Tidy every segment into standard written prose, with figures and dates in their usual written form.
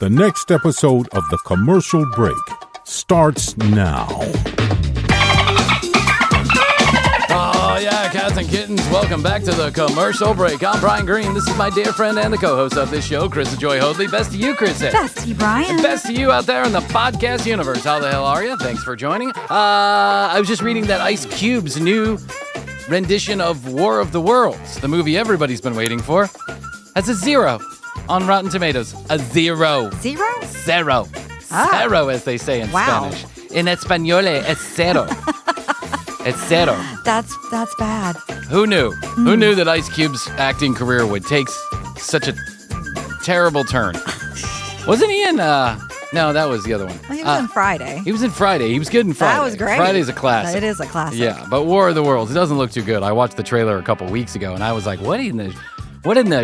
The next episode of The Commercial Break starts now. Oh, yeah, cats and kittens, welcome back to The Commercial Break. I'm Bryan Green. This is my dear friend and the co-host of this show, Krissy Joy Hoadley. Best to you, Krissy. Best to you, Bryan. And best to you out there in the podcast universe. How the hell are you? Thanks for joining. I was just reading that Ice Cube's new rendition of War of the Worlds, the movie everybody's been waiting for, has a 0 on Rotten Tomatoes. A 0. Zero? Cero. Ah. Cero, as they say in Wow. Spanish. In Español, es cero. It's cero. That's bad. Who knew? Who knew that Ice Cube's acting career would take such a terrible turn? Wasn't he in, no, that was the other one. Well, he was in Friday. He was in Friday. He was good in Friday. That was great. Friday's a classic. It is a classic. Yeah, but War of the Worlds, it doesn't look too good. I watched the trailer a couple weeks ago, and I was like, what in the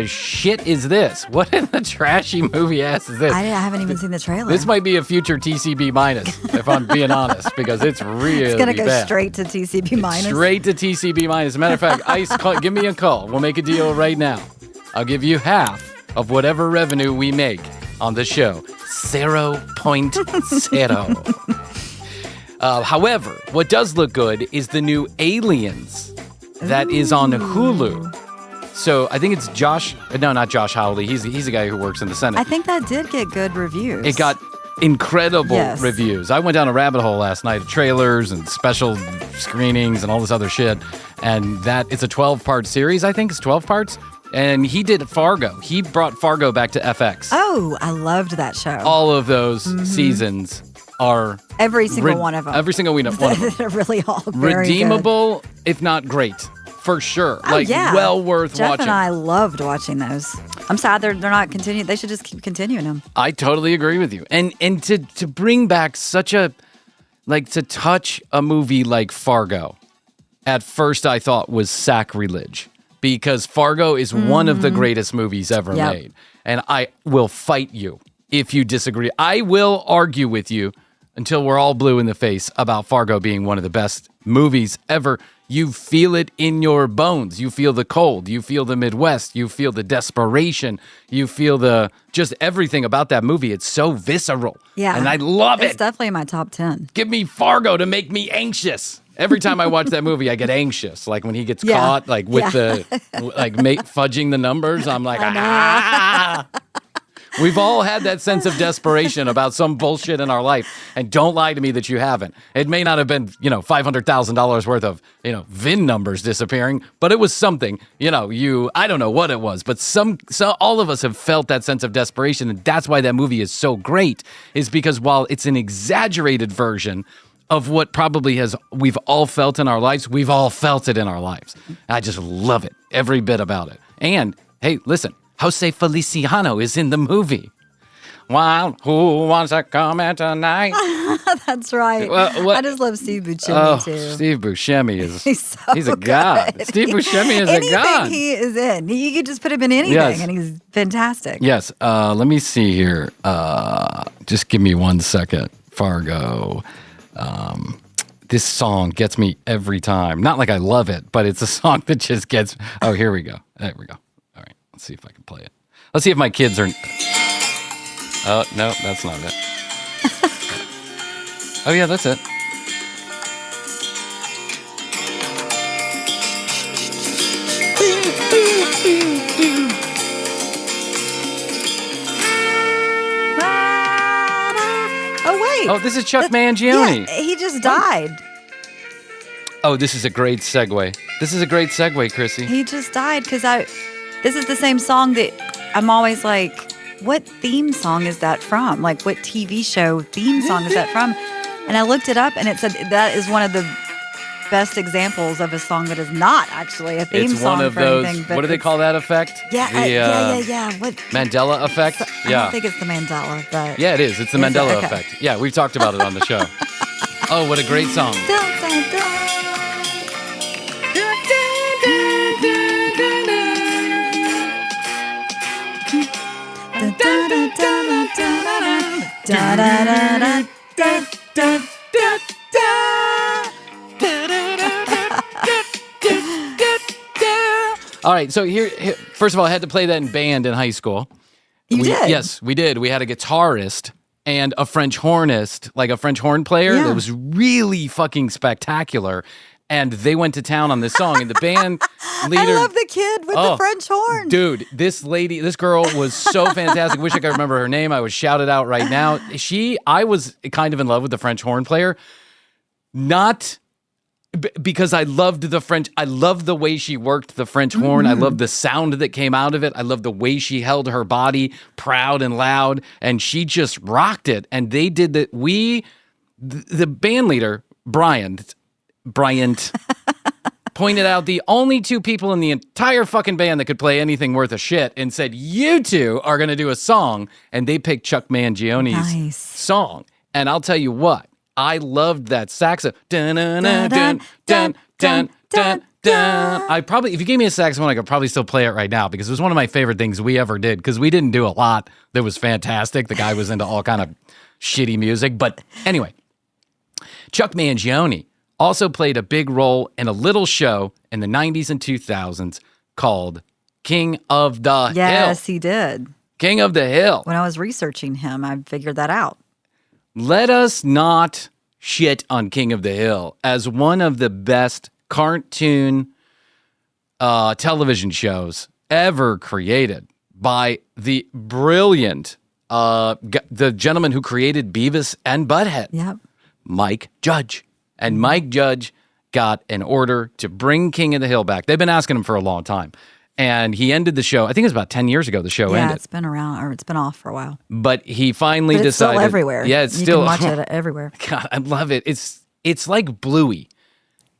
shit is this? What in the trashy movie ass is this? I haven't even seen the trailer. This might be a future TCB minus, if I'm being honest, because it's really It's going to go bad. straight to TCB minus. Straight to TCB minus. As a matter of fact, Ice, give me a call. We'll make a deal right now. I'll give you half of whatever revenue we make on the show. 0.0. However, what does look good is the new Aliens that is on Hulu. So I think it's not Josh Hoadley. He's a guy who works in the Senate. I think that did get good reviews. It got incredible Yes. reviews. I went down a rabbit hole last night of trailers and special screenings and all this other shit. And it's a 12-part series, I think. It's 12 parts. And he did Fargo. He brought Fargo back to FX. Oh, I loved that show. All of those seasons are... Every single one of them. Every single one of them. They're really all very Redeemable, if not great. For sure. Oh, yeah. Well worth Jeff watching. and I loved watching those. I'm sad they're not continuing. They should just keep continuing them. I totally agree with you. And to bring back such a, to touch a movie like Fargo, at first I thought was sacrilege. Because Fargo is one of the greatest movies ever made. And I will fight you if you disagree. I will argue with you until we're all blue in the face about Fargo being one of the best movies ever. You feel it in your bones. You feel the cold. You feel the Midwest. You feel the desperation. You feel just everything about that movie. It's so visceral. Yeah. And I love it. It's definitely in my top 10. Give me Fargo to make me anxious. Every time I watch that movie, I get anxious. Like when he gets caught, with fudging the numbers, I'm like, ah. We've all had that sense of desperation about some bullshit in our life. And don't lie to me that you haven't. It may not have been, $500,000 worth of, VIN numbers disappearing, but it was something, I don't know what it was, but all of us have felt that sense of desperation. And that's why that movie is so great, is because while it's an exaggerated version of what probably we've all felt in our lives, we've all felt it in our lives. I just love it, every bit about it. And hey, listen, Jose Feliciano is in the movie. Well, who wants to come in tonight? That's right. I just love Steve Buscemi, too. Steve Buscemi is he's a good. god. Steve Buscemi is a god. Anything he is in. You could just put him in anything, and he's fantastic. Yes. Let me see here. Just give me 1 second. Fargo. This song gets me every time. Not like I love it, but it's a song that just gets... Oh, here we go. There we go. All right. Let's see if I can play it. Let's see if my kids are... Oh, no, that's not it. Oh, yeah, that's it. Oh, wait. Oh, this is Chuck Mangione. Yeah, he just died. Oh, this is a great segue. This is a great segue, Krissy. He just died because this is the same song that I'm always like, what theme song is that from? Like, what TV show theme song is that from? And I looked it up, and it said that is one of the best examples of a song that is not actually a theme It's song one of for those, anything. what do they call that effect? Yeah, yeah. What? Mandela effect? I don't think it's the Mandela, but... Yeah, it is. It's the Is it? Mandela Okay. effect. Yeah, we've talked about it on the show. Oh, what a great song. All right, so here, first of all, I had to play that in band in high school. You did? Yes, we did. We had a guitarist and a French hornist, like a French horn player that was really fucking spectacular. And they went to town on this song, and the band leader. I love the kid with the French horn. Dude, this girl was so fantastic. Wish I could remember her name. I would shout it out right now. I was kind of in love with the French horn player. Not because I loved the French. I loved the way she worked the French horn. I loved the sound that came out of it. I loved the way she held her body proud and loud. And she just rocked it. And they did that. The band leader, Bryant, pointed out the only two people in the entire fucking band that could play anything worth a shit and said, you two are going to do a song. And they picked Chuck Mangione's song. And I'll tell you what, I loved that saxophone. Dun, dun, dun, dun, dun, dun, dun, dun. If you gave me a saxophone, I could probably still play it right now because it was one of my favorite things we ever did because we didn't do a lot that was fantastic. The guy was into all kind of shitty music. But anyway, Chuck Mangione also played a big role in a little show in the 90s and 2000s called King of the Hill. Yes, he did. King of the Hill. When I was researching him, I figured that out. Let us not shit on King of the Hill as one of the best cartoon television shows ever created by the brilliant, the gentleman who created Beavis and Butthead, Mike Judge. And Mike Judge got an order to bring King of the Hill back. They've been asking him for a long time. And he ended the show. I think it was about 10 years ago the show ended. Yeah, it's been around, or it's been off for a while. But he finally decided. It's still everywhere. Yeah, it's you still. You can watch it everywhere. God, I love it. It's like Bluey.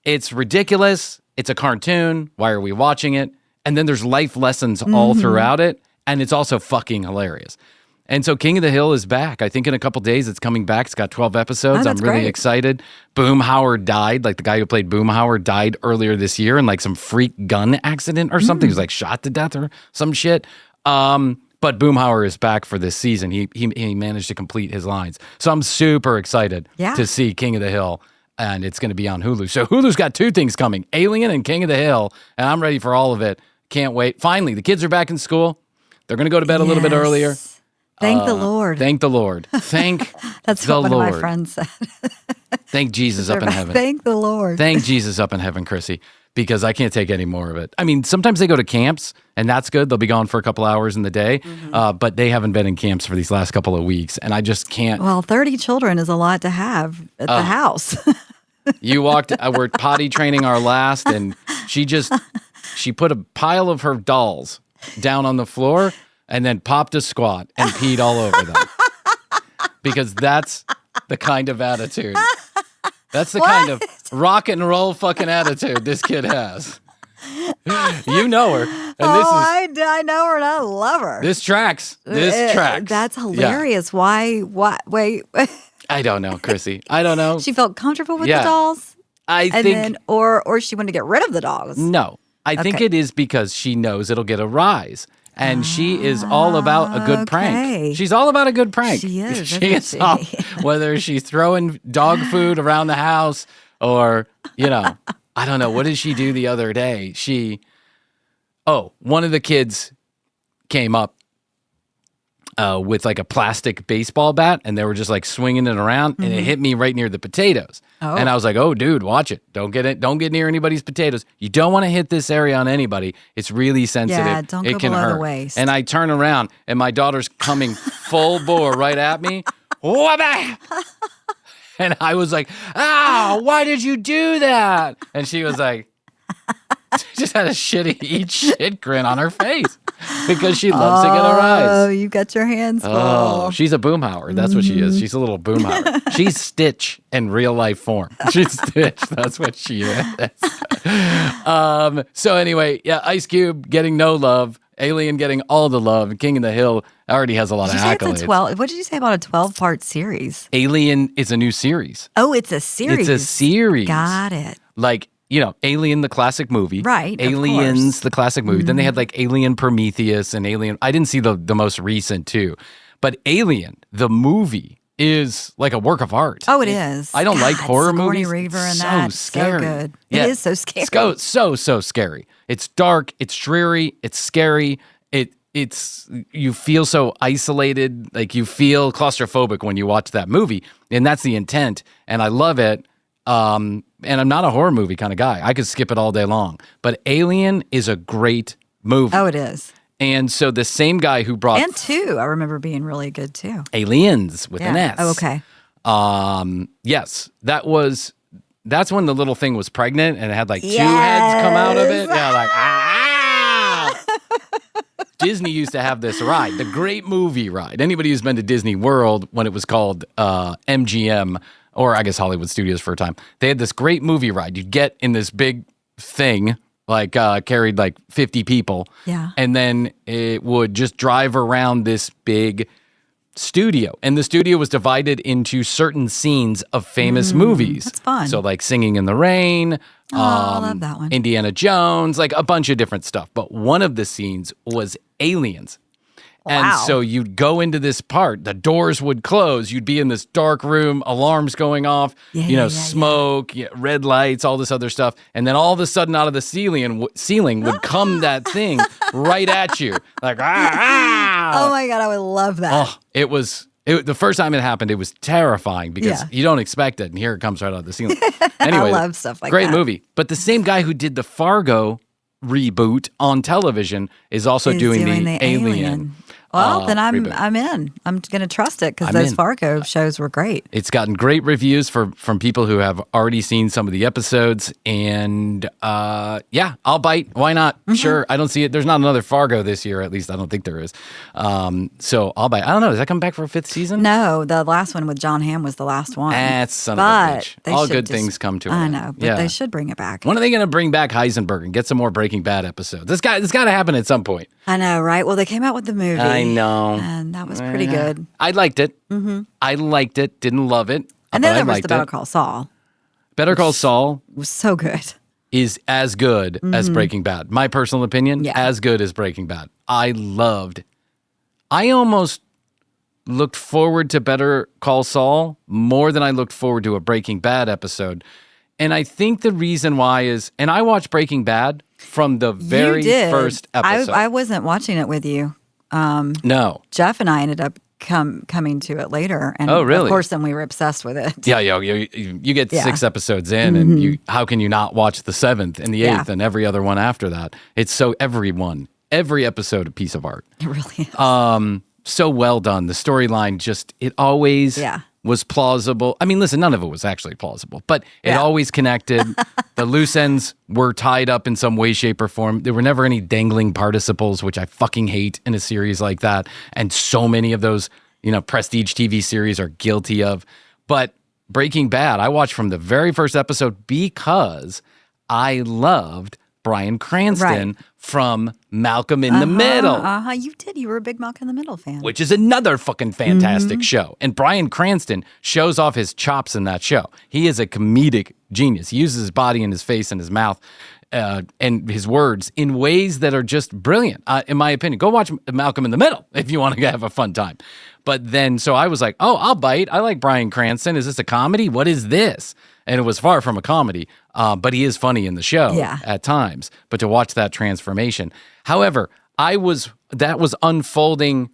It's ridiculous. It's a cartoon. Why are we watching it? And then there's life lessons all throughout it. And it's also fucking hilarious. And so King of the Hill is back. I think in a couple days it's coming back. It's got 12 episodes. I'm really excited. Boomhauer died. Like the guy who played Boomhauer died earlier this year in like some freak gun accident or something. He was like shot to death or some shit. But Boomhauer is back for this season. He managed to complete his lines. So I'm super excited to see King of the Hill. And it's going to be on Hulu. So Hulu's got two things coming, Alien and King of the Hill. And I'm ready for all of it. Can't wait. Finally, the kids are back in school. They're going to go to bed a little bit earlier. Thank the Lord. Thank the Lord. Thank That's the what one Lord. of my friends said. Thank Jesus up in heaven. Thank the Lord. Thank Jesus up in heaven, Krissy, because I can't take any more of it. I mean, sometimes they go to camps, and that's good. They'll be gone for a couple hours in the day, but they haven't been in camps for these last couple of weeks, and I just can't. Well, 30 children is a lot to have at the house. You walked, we're potty training our last, and she put a pile of her dolls down on the floor and then popped a squat and peed all over them. Because that's the kind of attitude. That's the kind of rock and roll fucking attitude this kid has. You know her. And I know her and I love her. This tracks. This tracks. That's hilarious. Yeah. Why? Wait. I don't know, Krissy. I don't know. She felt comfortable with the dolls? Or she wanted to get rid of the dogs? No. I think it is because she knows it'll get a rise. And she is all about a good prank. She's all about a good prank. She is. Whether she's throwing dog food around the house or, I don't know. What did she do the other day? One of the kids came up with like a plastic baseball bat and they were just like swinging it around and it hit me right near the potatoes. And I was like, oh, dude, watch it. Don't get near anybody's potatoes. You don't want to hit this area on anybody. It's really sensitive. Yeah, don't go below the waist. And I turn around and my daughter's coming full bore right at me. And I was like, why did you do that? And she was like, she just had a eat shit grin on her face because she loves to get a rise. Oh, you got your hands full. Oh, she's a Boomhauer. That's what she is. She's a little Boomhauer. She's Stitch in real life form. She's Stitch. That's what she is. So anyway, Ice Cube getting no love. Alien getting all the love. King of the Hill already has a lot of accolades. What did you say about a 12-part series? Alien is a new series. Oh, it's a series. It's a series. Got it. Like, Alien, the classic movie. Right. Aliens, the classic movie. Then they had like Alien Prometheus and Alien. I didn't see the most recent too. But Alien, the movie, is like a work of art. Oh, it is. I don't like horror movies. Sigourney Weaver and so that. Scary. So good. Yeah. It is so scary. So scary. It's dark. It's dreary. It's scary. you feel so isolated, like you feel claustrophobic when you watch that movie, and that's the intent, and I love it. And I'm not a horror movie kind of guy. I could skip it all day long. But Alien is a great movie. Oh, it is. And so the same guy who brought And 2, I remember being really good too. Aliens with an S. Oh, okay. Yes, that's when the little thing was pregnant and it had like 2 heads come out of it. Yeah, like Disney used to have this ride, the Great Movie Ride. Anybody who's been to Disney World when it was called MGM, or I guess Hollywood Studios for a time, they had this great movie ride. You'd get in this big thing, like carried like 50 people. Yeah. And then it would just drive around this big studio. And the studio was divided into certain scenes of famous movies. That's fun. So like Singing in the Rain, I love that one. Indiana Jones, like a bunch of different stuff. But one of the scenes was Aliens. And Wow. so you'd go into this part, the doors would close, you'd be in this dark room, alarms going off, smoke, red lights, all this other stuff. And then all of a sudden out of the ceiling would come that thing right at you. Like, Oh my God, I would love that. Oh, the first time it happened, it was terrifying because you don't expect it. And here it comes right out of the ceiling. Anyway, I love stuff like great that. movie. But the same guy who did the Fargo reboot on television is also doing the Alien. Well, then I'm reboot. I'm in. I'm going to trust it because I'm those in. Fargo shows were great. It's gotten great reviews from people who have already seen some of the episodes, and I'll bite. Why not? Sure, I don't see it. There's not another Fargo this year, at least I don't think there is. So I'll bite. I don't know. Does that come back for a 5th season? No, the last one with John Hamm was the last one. That's son of a bitch. they All should good just- things come to an I end. know, but they should bring it back. When are they going to bring back Heisenberg and get some more Breaking Bad episodes? This got to happen at some point. I know, right? Well, they came out with the movie. I know. And that was pretty good. I liked it. I liked it. Didn't love it. And but then I there was liked the Better it. Call Saul. Better Call Saul It was so good. is as good as Breaking Bad. My personal opinion, Yeah. as good as Breaking Bad. I almost looked forward to Better Call Saul more than I looked forward to a Breaking Bad episode. And I think the reason why is, and I watched Breaking Bad from the very You did. first episode. I wasn't watching it with you. No. Jeff and I ended up coming to it later. And Oh, really? Of course, then we were obsessed with it. Yeah, you get Yeah. 6 episodes in, and how can you not watch the 7th and the 8th and every other one after that? It's so every episode a piece of art. It really is. So well done. The storyline it always Yeah. was plausible. I mean, listen, none of it was actually plausible, but it Yeah. always connected. The loose ends were tied up in some way, shape, or form. There were never any dangling participles, which I fucking hate in a series like that. And so many of those, prestige TV series are guilty of. But Breaking Bad, I watched from the very first episode because I loved Bryan Cranston from Malcolm in the Middle. You did. You were a big Malcolm in the Middle fan. Which is another fucking fantastic show. And Bryan Cranston shows off his chops in that show. He is a comedic genius. He uses his body and his face and his mouth and his words in ways that are just brilliant, in my opinion. Go watch Malcolm in the Middle if you want to have a fun time. But then, so I was like, oh, I'll bite. I like Bryan Cranston. Is this a comedy? What is this? And it was far from a comedy, but he is funny in the show at times. But to watch that transformation. However, that was unfolding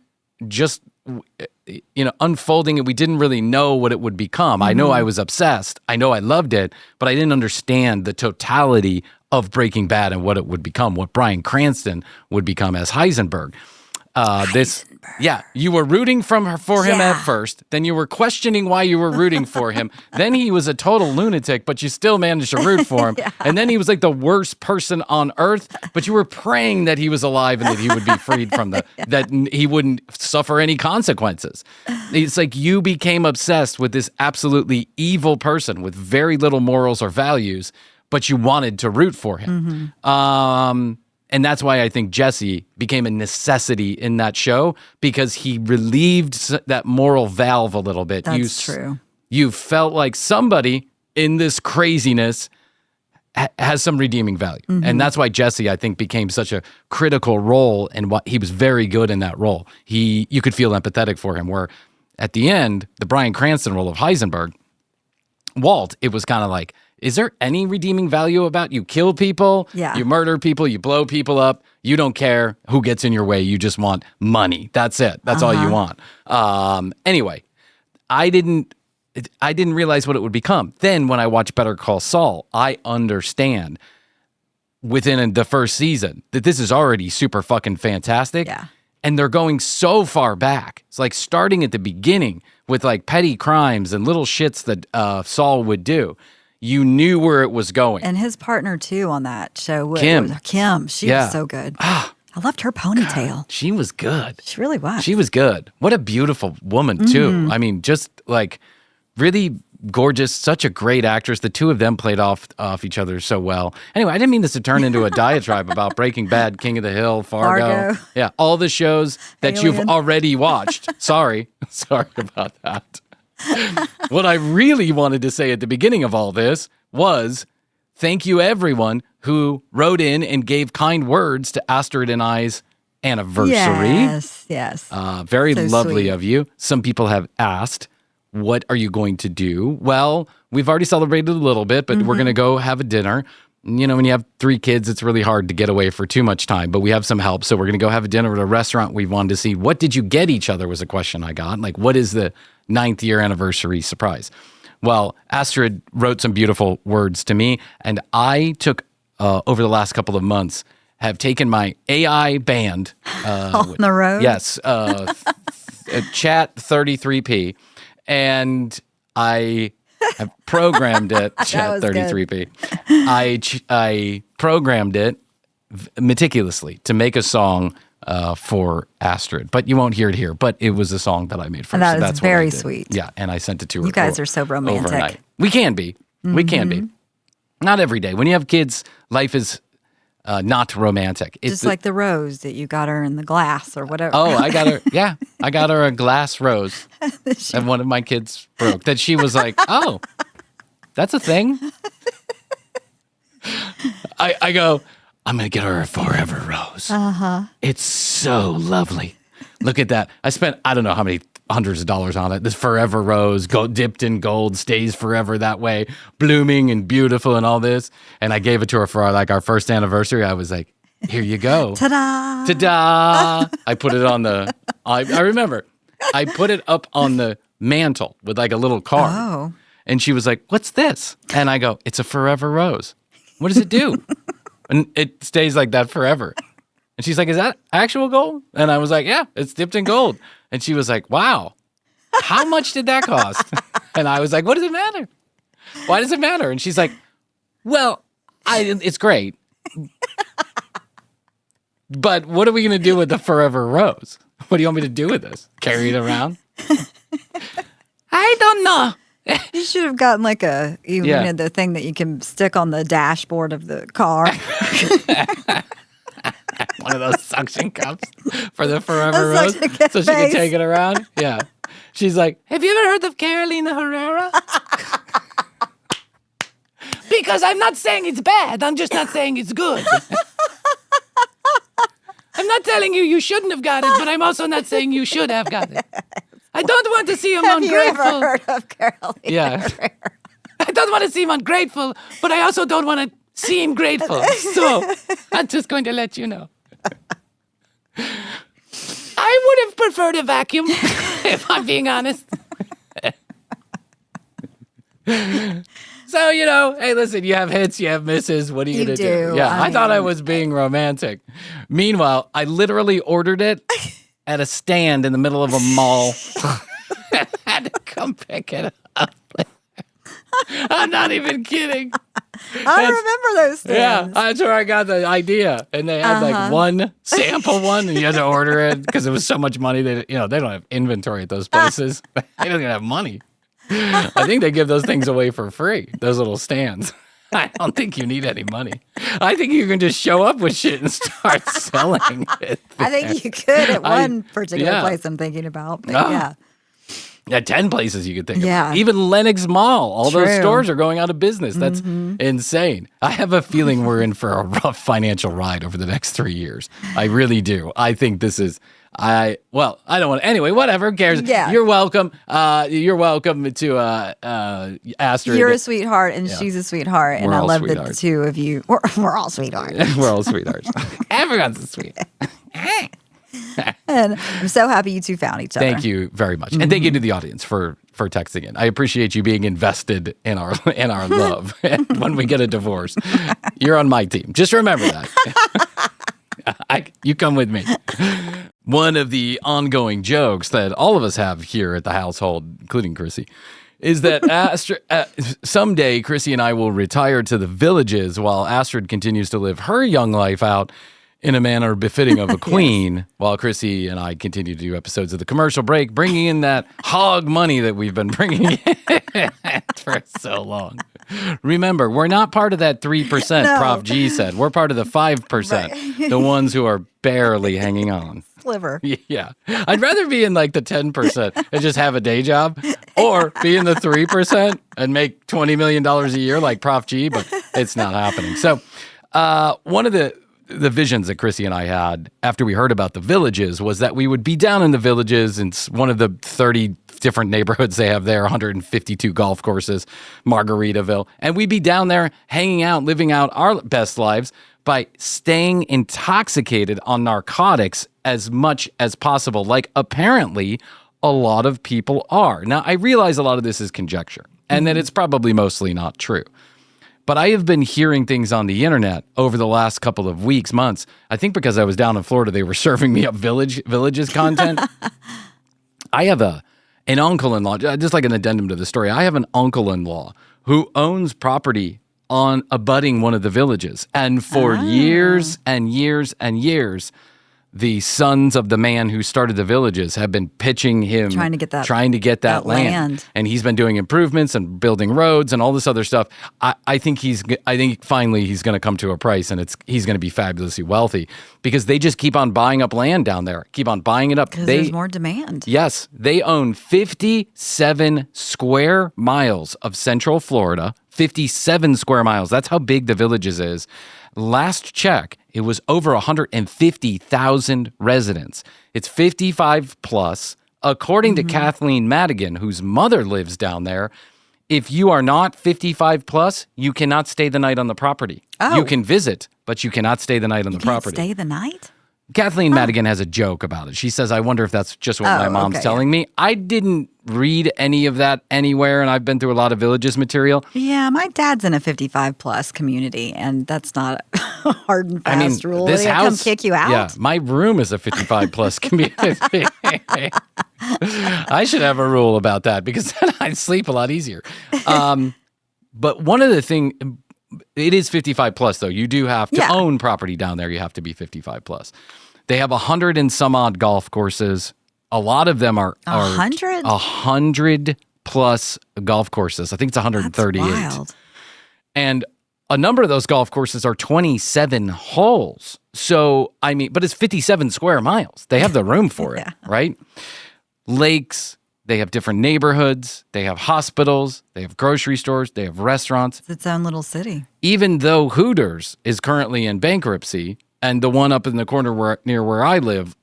unfolding, and we didn't really know what it would become. I know I was obsessed. I know I loved it, but I didn't understand the totality of Breaking Bad and what it would become, what Bryan Cranston would become as Heisenberg. You were rooting for him at first, then you were questioning why you were rooting for him. Then he was a total lunatic, but you still managed to root for him. And then he was like the worst person on earth, but you were praying that he was alive and that he would be freed from that he wouldn't suffer any consequences. It's like you became obsessed with this absolutely evil person with very little morals or values, but you wanted to root for him. And that's why I think Jesse became a necessity in that show, because he relieved that moral valve a little bit. That's true. You felt like somebody in this craziness has some redeeming value. And that's why Jesse, I think, became such a critical role, and what he was very good in that role. You could feel empathetic for him, where at the end, the Bryan Cranston role of Heisenberg, Walt, it was kind of like, is there any redeeming value about you kill people, you murder people, you blow people up, you don't care who gets in your way, you just want money. That's it. That's all you want. Anyway, I didn't realize what it would become. Then when I watched Better Call Saul, I understand within the first season that this is already super fucking fantastic. Yeah. And they're going so far back. It's like starting at the beginning with like petty crimes and little shits that Saul would do. You knew where it was going. And his partner, too, on that show. Kim. Kim. She was so good. I loved her ponytail. God, she was good. She really was. She was good. What a beautiful woman, too. I mean, just like really gorgeous, such a great actress. The two of them played off each other so well. Anyway, I didn't mean this to turn into a diatribe about Breaking Bad, King of the Hill, Fargo. Yeah, all the shows that you've already watched. Sorry about that. What I really wanted to say at the beginning of all this was thank you everyone who wrote in and gave kind words to Astrid and I's anniversary. Yes. Very So lovely sweet. of you. Some people have asked, what are you going to do? Well, we've already celebrated a little bit, but we're going to go have a dinner. You know, when you have 3 kids, it's really hard to get away for too much time, but we have some help. So we're going to go have a dinner at a restaurant we wanted to see. What did you get each other was a question I got. Like, what is the 9th year anniversary surprise? Well, Astrid wrote some beautiful words to me, and I took, over the last couple of months, have taken my AI band. On the road? Yes. Chat 33P. And I have programmed it. Chat 33P. I programmed it meticulously to make a song for Astrid, but you won't hear it here. But it was a song that I made first. And that so is that's very what I did. sweet. Yeah, and I sent it to her. You guys are so romantic. Overnight. We can be. We can be. Not every day. When you have kids, life is not romantic. It's Just like the rose that you got her in the glass or whatever. Oh, I got her. Yeah, I got her a glass rose, and one of my kids broke. That she was like, "Oh, that's a thing." I go, I'm gonna get her a forever rose. It's so lovely. Look at that. I spent I don't know how many hundreds of dollars on it. This forever rose, dipped in gold, stays forever that way, blooming and beautiful and all this. And I gave it to her for our first anniversary. I was like, here you go. Ta-da! Ta-da! I put it on the, I remember, I put it up on the mantle with like a little card. Oh. And she was like, what's this? And I go, it's a forever rose. What does it do? And it stays like that forever. And she's like, is that actual gold? And I was like, yeah, it's dipped in gold. And she was like, wow, how much did that cost? And I was like, what does it matter? Why does it matter? And she's like, well, it's great. But what are we going to do with the forever rose? What do you want me to do with this? Carry it around? I don't know. You should have gotten like you know, the thing that you can stick on the dashboard of the car. One of those suction cups for the forever rose so she can take it around. Yeah. She's like, have you ever heard of Carolina Herrera? Because I'm not saying it's bad. I'm just not saying it's good. I'm not telling you shouldn't have got it, but I'm also not saying you should have got it. I don't want to seem ungrateful. Have you ever heard of Carolina? Yeah. I don't want to seem ungrateful, but I also don't want to seem grateful. So I'm just going to let you know. I would have preferred a vacuum, if I'm being honest. So, you know, hey, listen, you have hits, you have misses. What are you going to do? Yeah, I thought I was being romantic. Meanwhile, I literally ordered it at a stand in the middle of a mall. I had to come pick it up. I'm not even kidding. I remember those things. Yeah, that's where I got the idea. And they had like one sample one, and you had to order it because it was so much money. They don't have inventory at those places. They don't even have money. I think they give those things away for free, those little stands. I don't think you need any money. I think you can just show up with shit and start selling it. I think you could at one particular place I'm thinking about. But yeah. Yeah, 10 places you could think Yeah. of. Even Lenox Mall. All those True. stores are going out of business. That's insane. I have a feeling we're in for a rough financial ride over the next 3 years. I really do. I think this is... I don't want to. Anyway, whatever. Who cares? Yeah. You're welcome. You're welcome to Astrid. You're a sweetheart, and she's a sweetheart, and We're I all love the sweethearts. two of you. We're all sweethearts. We're all sweethearts. Everyone's a sweet. And I'm so happy you two found each other. Thank you very much, and thank you to the audience for texting in. I appreciate you being invested in our love. And when we get a divorce, you're on my team. Just remember that. You come with me. One of the ongoing jokes that all of us have here at the household, including Krissy, is that someday Krissy and I will retire to the villages while Astrid continues to live her young life out in a manner befitting of a queen, while Krissy and I continue to do episodes of The Commercial Break, bringing in that hog money that we've been bringing in for so long. Remember, we're not part of that 3%, No. Prof G said. We're part of the 5%, the ones who are barely hanging on. Sliver. Yeah. I'd rather be in like the 10% and just have a day job, or be in the 3% and make $20 million a year like Prof G, but it's not happening. So one of the visions that Krissy and I had after we heard about the villages was that we would be down in the villages in one of the 30 different neighborhoods they have there, 152 golf courses, Margaritaville, and we'd be down there hanging out, living out our best lives by staying intoxicated on narcotics as much as possible, like apparently a lot of people are. Now, I realize a lot of this is conjecture and that it's probably mostly not true. But I have been hearing things on the internet over the last couple of weeks, months. I think because I was down in Florida, they were serving me up villages content. I have an uncle-in-law, just like an addendum to the story. I have an uncle-in-law who owns property on abutting one of the villages. And for years and years and years, the sons of the man who started the villages have been pitching him, trying to get that land. And he's been doing improvements and building roads and all this other stuff. I think finally he's going to come to a price, and he's going to be fabulously wealthy because they just keep on buying up land down there, keep on buying it up. Because there's more demand. Yes, they own 57 square miles of Central Florida. 57 square miles. That's how big the villages is. Last check, it was over 150,000 residents. It's 55 plus. According to Kathleen Madigan, whose mother lives down there, if you are not 55 plus, you cannot stay the night on the property. Oh. You can visit, but you cannot stay the night on the property. Stay the night? Kathleen Madigan has a joke about it. She says, I wonder if that's just what my mom's telling me. I didn't read any of that anywhere, and I've been through a lot of villages material. Yeah, my dad's in a 55 plus community, and that's not a hard and fast rule. This They house, come kick you out. Yeah, my room is a 55 plus community. I should have a rule about that because then I'd sleep a lot easier. But one of the things, it is 55 plus though. You do have to own property down there. You have to be 55 plus. They have 100 and some odd golf courses. A lot of them are 100? 100 plus golf courses. I think it's 138. That's wild. And a number of those golf courses are 27 holes. So, but it's 57 square miles. They have the room for it, right? Lakes, they have different neighborhoods, they have hospitals, they have grocery stores, they have restaurants. It's its own little city. Even though Hooters is currently in bankruptcy, and the one up in the corner near where I live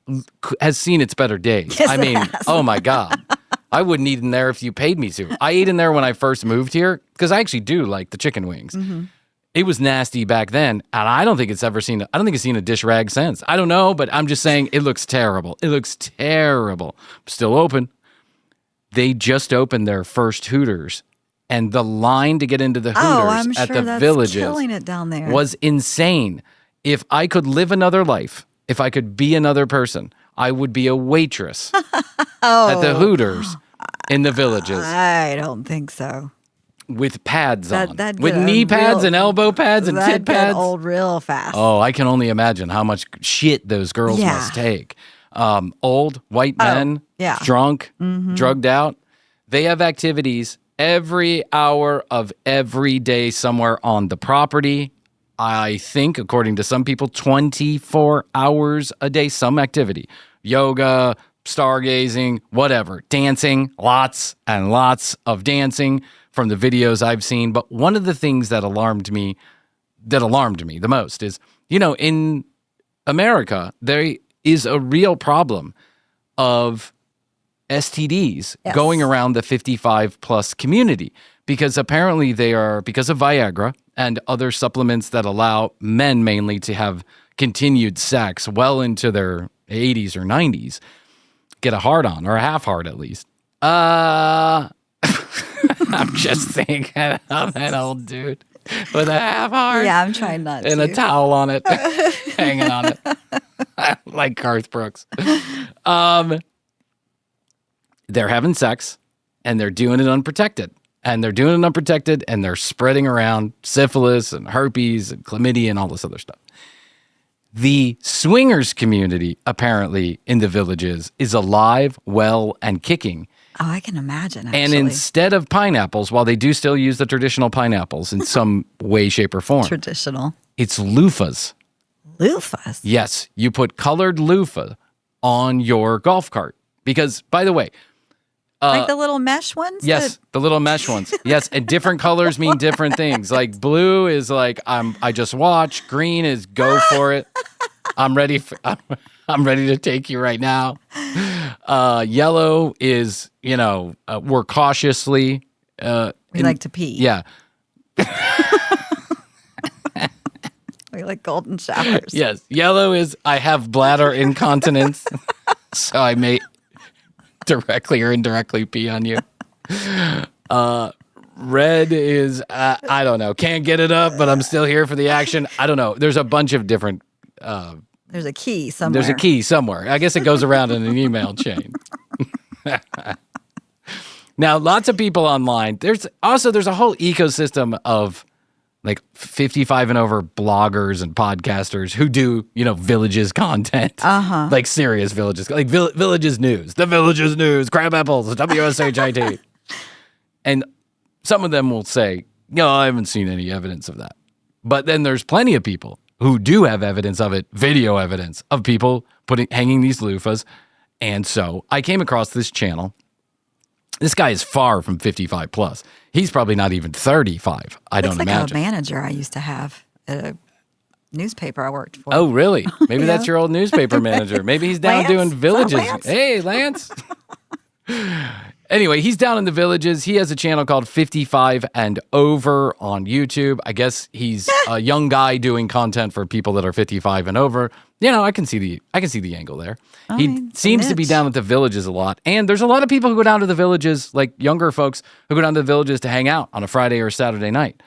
has seen its better days. Yes, oh my God. I wouldn't eat in there if you paid me to. I ate in there when I first moved here because I actually do like the chicken wings. Mm-hmm. It was nasty back then, and I don't think it's seen a dish rag since. I don't know, but I'm just saying it looks terrible. It looks terrible. Still open. They just opened their first Hooters, and the line to get into the Hooters at the villages killing it down there. Was insane. If I could live another life, if I could be another person, I would be a waitress at the Hooters in the villages. I don't think so. With pads on. With knee pads and elbow pads and tit pads. That'd get old real fast. Oh, I can only imagine how much shit those girls must take. Old, white men, drunk, drugged out. They have activities every hour of every day somewhere on the property. I think, according to some people, 24 hours a day, some activity. Yoga, stargazing, whatever, dancing, lots and lots of dancing from the videos I've seen. But one of the things that alarmed me the most is, in America, there is a real problem of STDs going around the 55 plus community, because apparently because of Viagra and other supplements that allow men mainly to have continued sex well into their 80s or 90s, get a hard on, or a half hard at least. I'm just thinking of that old dude with a half hard. Yeah, I'm trying not to. And a towel on it, hanging on it, like Garth Brooks. They're having sex, and they're doing it unprotected. And they're spreading around syphilis and herpes and chlamydia and all this other stuff. The swingers community, apparently, in the villages is alive, well, and kicking. Oh, I can imagine, actually. And instead of pineapples, while they do still use the traditional pineapples in some way, shape, or form. Traditional. It's loofahs. Loofahs? Yes. You put colored loofah on your golf cart. Because, by the way... like the little mesh ones? Yes, the little mesh ones. Yes, and different colors mean different things. Like blue is like I just watch. Green is go for it. I'm ready to take you right now. Yellow is, we're cautiously. We like to pee. Yeah. We like golden showers. Yes, yellow is I have bladder incontinence, so I may directly or indirectly pee on you. Red is, I don't know, can't get it up, but I'm still here for the action. I don't know. There's a bunch of different. There's a key somewhere. There's a key somewhere. I guess it goes around in an email chain. Now, lots of people online. There's a whole ecosystem of like 55 and over bloggers and podcasters who do, villages content. Like serious villages, like villages news, the villages news, crab apples, WSHIT. And some of them will say, I haven't seen any evidence of that. But then there's plenty of people who do have evidence of it, video evidence of people hanging these loofahs. And so I came across this channel. This guy is far from 55 plus. He's probably not even 35. I don't imagine. Looks like a manager I used to have at a newspaper I worked for. Oh, really? Maybe that's your old newspaper manager. Maybe he's down doing villages. Lance? Hey, Lance. Anyway, he's down in the villages. He has a channel called 55 and Over on YouTube. I guess he's a young guy doing content for people that are 55 and over. I can see the angle there. He seems to be down at the villages a lot. And there's a lot of people who go down to the villages, like younger folks who go down to the villages to hang out on a Friday or a Saturday night.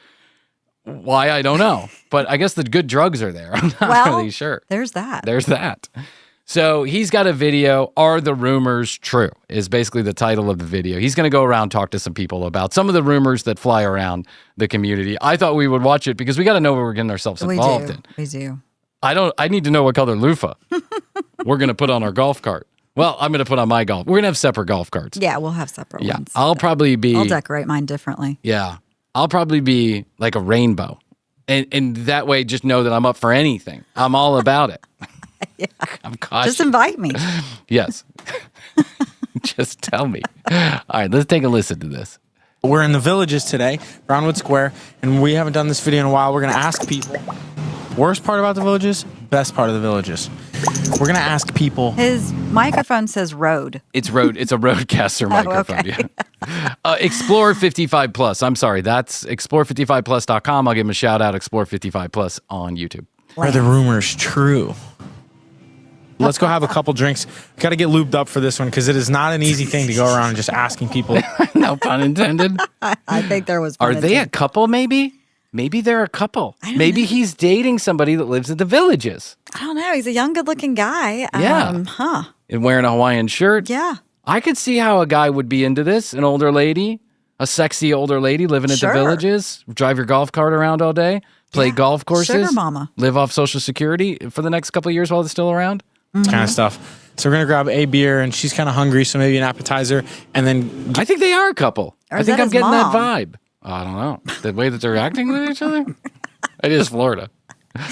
Why, I don't know. But I guess the good drugs are there. I'm not really sure. There's that. So he's got a video, Are the Rumors True? Is basically the title of the video. He's going to go around talk to some people about some of the rumors that fly around the community. I thought we would watch it because we got to know what we're getting ourselves involved in. We do. I need to know what color loofah we're going to put on our golf cart. Well, I'm going to put on my golf. We're going to have separate golf carts. Yeah, we'll have separate ones. I'll decorate mine differently. Yeah. I'll probably be like a rainbow. And that way, just know that I'm up for anything. I'm all about it. Yeah. I'm cautious. Just invite me. Yes. Just tell me. All right, let's take a listen to this. We're in the villages today, Brownwood Square, and we haven't done this video in a while. We're going to ask people, worst part about the villages, best part of the villages. We're going to ask people. His microphone says road. It's road. It's a roadcaster microphone. Okay. Yeah. Explore 55 Plus. I'm sorry. That's explore55plus.com. I'll give him a shout out. Explore 55 Plus on YouTube. Are the rumors true? Let's go have a couple drinks. Got to get lubed up for this one because it is not an easy thing to go around and just asking people. No pun intended. I think there was. Are they a couple? Maybe they're a couple. Maybe he's dating somebody that lives in the villages. I don't know. He's a young, good-looking guy. Yeah. And wearing a Hawaiian shirt. Yeah. I could see how a guy would be into this. An older lady, a sexy older lady living at the villages. Drive your golf cart around all day. Play golf courses. Sugar mama. Live off Social Security for the next couple of years while it's still around. Kind of stuff. So we're going to grab a beer, and she's kind of hungry, so maybe an appetizer. And then I think they are a couple. Or I think I'm his getting mom? that vibe. I don't know. The way that they're acting with each other. It is Florida.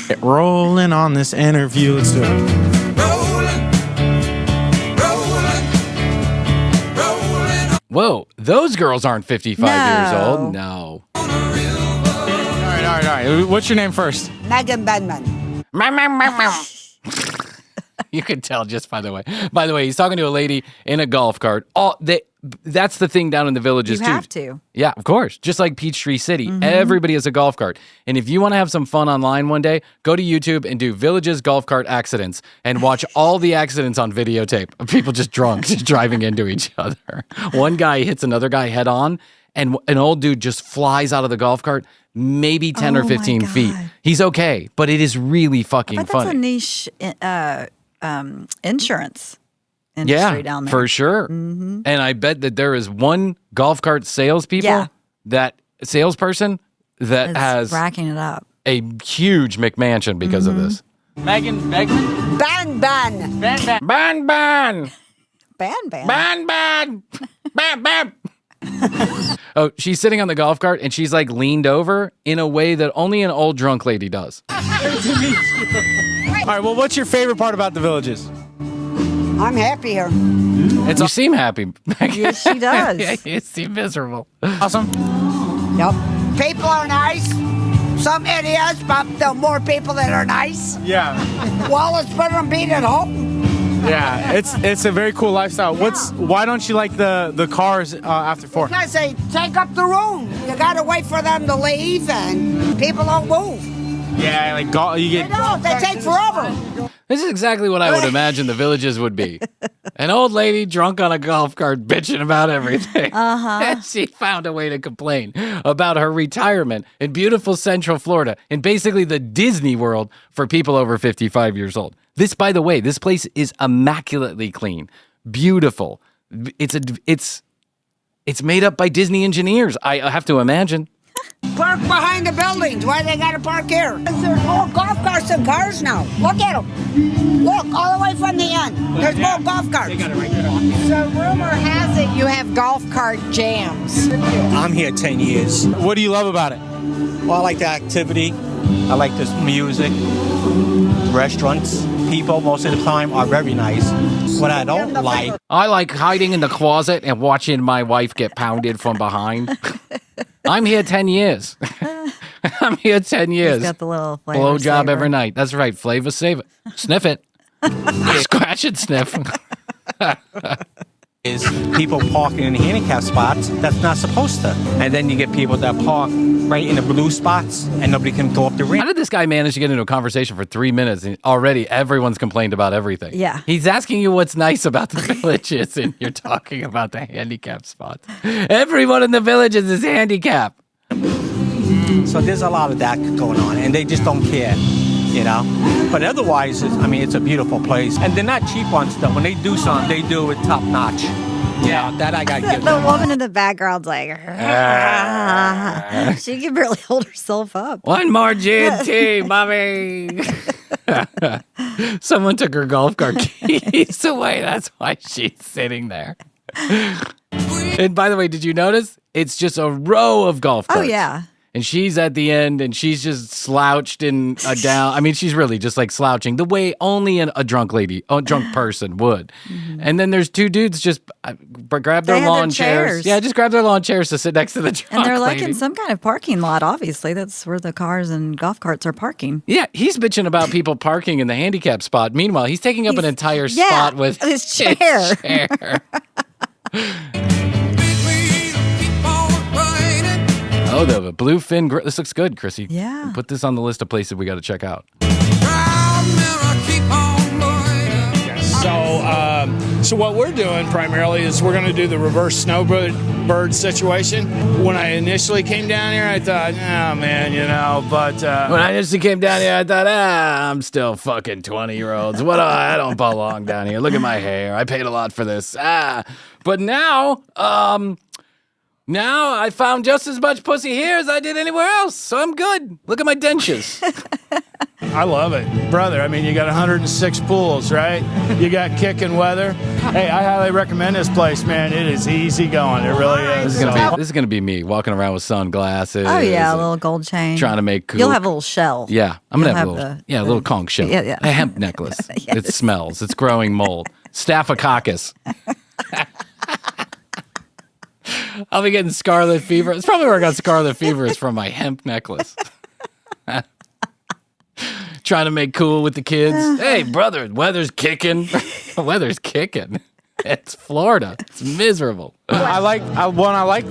get rolling on this interview. Let's do it. Rolling, rolling Whoa, those girls aren't 55 years old. No. All right. What's your name first? Megan Benman. You could tell just by the way. By the way, he's talking to a lady in a golf cart. That's the thing down in the villages, You too. have to. Yeah, of course. Just like Peachtree City. Everybody has a golf cart. And if you want to have some fun online one day, go to YouTube and do Villages Golf Cart Accidents and watch all the accidents on videotape of people just drunk, just driving into each other. One guy hits another guy head on, and an old dude just flies out of the golf cart maybe 10 or 15 feet. He's okay, but it is really fucking But funny. that's a niche insurance industry down there. For sure. And I bet that there is one golf cart salesperson that It's has racking it up. a huge McMansion because of this. Megan Begman? Ban. Ban. Ban. Oh, she's sitting on the golf cart and she's like leaned over in a way that only an old drunk lady does. All right, well, what's your favorite part about the villages? I'm happy here. You seem happy. Yes, she does. Yeah, you seem miserable. Awesome. Yep. People are nice. Some idiots, but the more people that are nice. Yeah. Well, it's better than being at home. Yeah, it's a very cool lifestyle. Why don't you like the cars after 4? Because they take up the room. You gotta wait for them to leave, and people don't move. Yeah, like you get. They take forever. This is exactly what I would imagine the villages would be. An old lady drunk on a golf cart bitching about everything. She found a way to complain about her retirement in beautiful Central Florida, in basically the Disney World for people over 55 years old. This, by the way, this place is immaculately clean, beautiful. It's made up by Disney engineers, I have to imagine. Park behind the buildings. Why they gotta park here? There's more golf carts than cars now. Look at them. Look, all the way from the end. There's more golf carts. So rumor has it you have golf cart jams. I'm here 10 years. What do you love about it? Well, I like the activity. I like the music. Restaurants. People most of the time are very nice. What I don't like. I like hiding in the closet and watching my wife get pounded from behind. I'm here 10 years. I'm here 10 years. He's got the little flavor Blow job saver. every night. That's right. Flavor save it. Sniff it. Scratch and sniff. Is people parking in handicap spots that's not supposed to. And then you get people that park right in the blue spots and nobody can go up the How ramp. did this guy manage to get into a conversation for 3 minutes and already everyone's complained about everything? Yeah. He's asking you what's nice about the villages and you're talking about the handicap spots. Everyone in the villages is handicapped. So there's a lot of that going on and they just don't care, you know. But otherwise, it's a beautiful place. And they're not cheap on stuff. When they do something, they do it top notch. Yeah, that I got to give The them. woman in the background's like, she can barely hold herself up. One more G&T, mommy. Someone took her golf cart keys away. That's why she's sitting there. And by the way, did you notice? It's just a row of golf carts. Oh, yeah. And she's at the end, and she's just slouched in a down. I mean, she's really just like slouching the way only a drunk person would. And then there's two dudes just grab their They had lawn their chairs. Yeah, just grab their lawn chairs to sit next to the drunk And they're like lady. in some kind of parking lot, obviously. That's where the cars and golf carts are parking. Yeah, he's bitching about people parking in the handicap spot. Meanwhile, he's taking up an entire spot with his chair. Oh, the bluefin grill. This looks good, Krissy. Yeah. Put this on the list of places we got to check out. So what we're doing primarily is we're going to do the reverse snowbird situation. When I initially came down here, I thought, oh, man, but... When I initially came down here, I thought, I'm still fucking 20-year-olds. What? I don't belong down here. Look at my hair. I paid a lot for this. But now I found just as much pussy here as I did anywhere else, so I'm good. Look at my dentures. I love it. Brother, you got 106 pools, right? You got kicking weather. Hey, I highly recommend this place, man. It is easy going. It really is. This is gonna be me walking around with sunglasses. Oh, yeah, a little gold chain. Trying to make cool. You'll have a little shell. Yeah, I'm gonna You'll have a little, little conch shell. Yeah. A hemp necklace. Yes. It smells. It's growing mold. Staphylococcus. I'll be getting scarlet fever. It's probably where I got scarlet fever is from my hemp necklace. Trying to make cool with the kids. Hey, brother, weather's kicking. Weather's kicking. It's Florida. It's miserable. I like